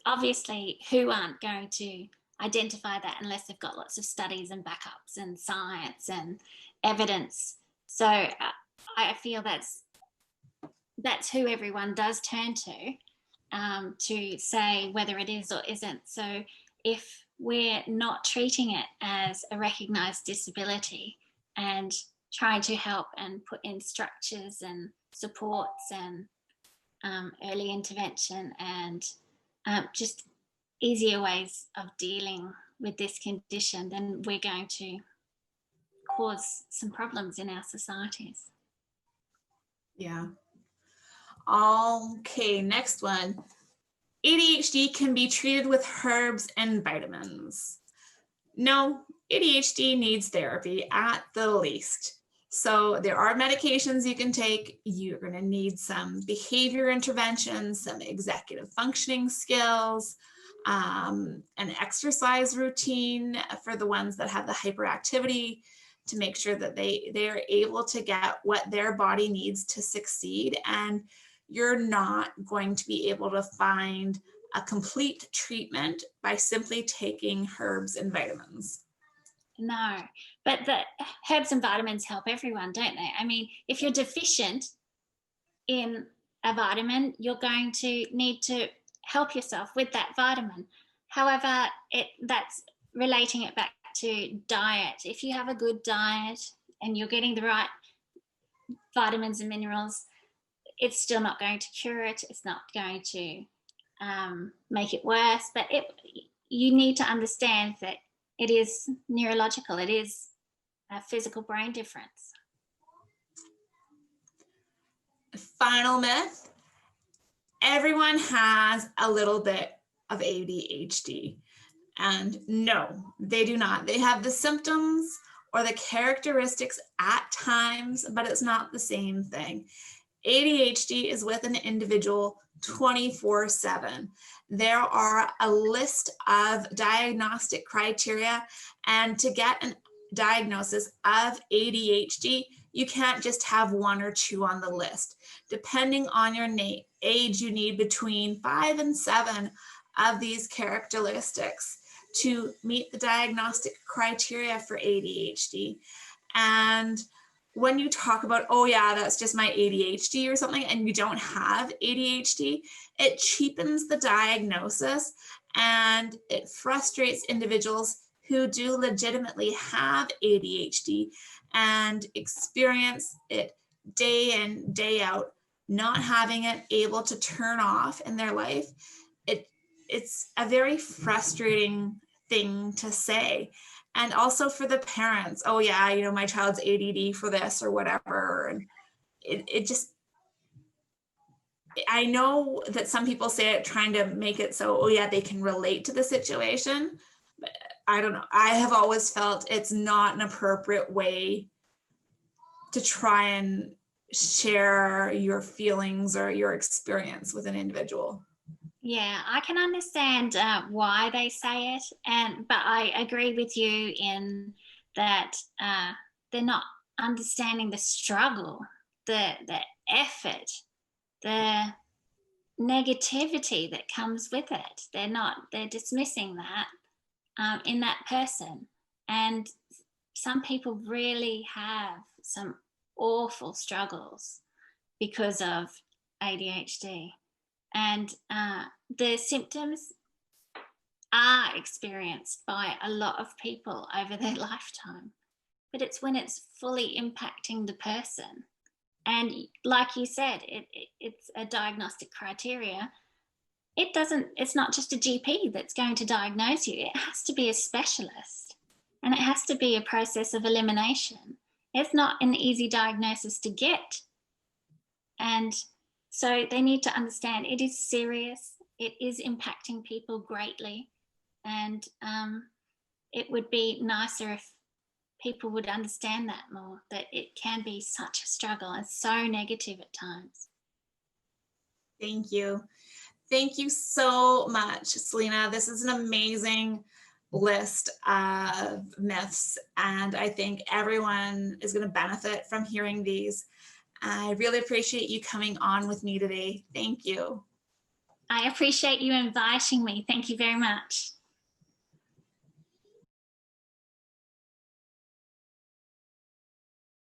obviously WHO aren't going to identify that unless they've got lots of studies and backups and science and evidence. So I feel that's who everyone does turn to say whether it is or isn't. So if we're not treating it as a recognised disability and trying to help and put in structures and supports and early intervention and just easier ways of dealing with this condition, then we're going to cause some problems in our societies. Yeah. Okay, next one. ADHD can be treated with herbs and vitamins. No, ADHD needs therapy at the least. So there are medications you can take. You're going to need some behavior interventions, some executive functioning skills, an exercise routine for the ones that have the hyperactivity, to make sure that they're able to get what their body needs to succeed. And you're not going to be able to find a complete treatment by simply taking herbs and vitamins. No, but the herbs and vitamins help everyone, don't they? I mean, if you're deficient in a vitamin, you're going to need to help yourself with that vitamin. However, that's relating it back to diet. If you have a good diet and you're getting the right vitamins and minerals, it's still not going to cure it. It's not going to make it worse. But you need to understand that it is neurological. It is a physical brain difference. Final myth: everyone has a little bit of ADHD. And no, they do not. They have the symptoms or the characteristics at times, but it's not the same thing. ADHD is with an individual 24/7. There are a list of diagnostic criteria, and to get a diagnosis of ADHD, you can't just have one or two on the list. Depending on your age, you need between 5 and 7 of these characteristics to meet the diagnostic criteria for ADHD. And when you talk about, oh yeah, that's just my ADHD or something, and you don't have ADHD, it cheapens the diagnosis and it frustrates individuals who do legitimately have ADHD and experience it day in, day out, not having it able to turn off in their life. It's a very frustrating thing to say. And also for the parents, oh yeah, my child's ADD for this or whatever. And it just, I know that some people say it trying to make it so, oh yeah, they can relate to the situation. But I don't know. I have always felt it's not an appropriate way to try and share your feelings or your experience with an individual. Yeah, I can understand why they say it, but I agree with you in that they're not understanding the struggle, the effort, the negativity that comes with it. They're dismissing that in that person. And some people really have some awful struggles because of ADHD. And the symptoms are experienced by a lot of people over their lifetime, but it's when it's fully impacting the person. And like you said, it's a diagnostic criteria. It's not just a GP that's going to diagnose you. It has to be a specialist, and it has to be a process of elimination. It's not an easy diagnosis to get. And so they need to understand it is serious. It is impacting people greatly. And it would be nicer if people would understand that more, that it can be such a struggle and so negative at times. Thank you. Thank you so much, Selina. This is an amazing list of myths, and I think everyone is going to benefit from hearing these. I really appreciate you coming on with me today. Thank you. I appreciate you inviting me. Thank you very much.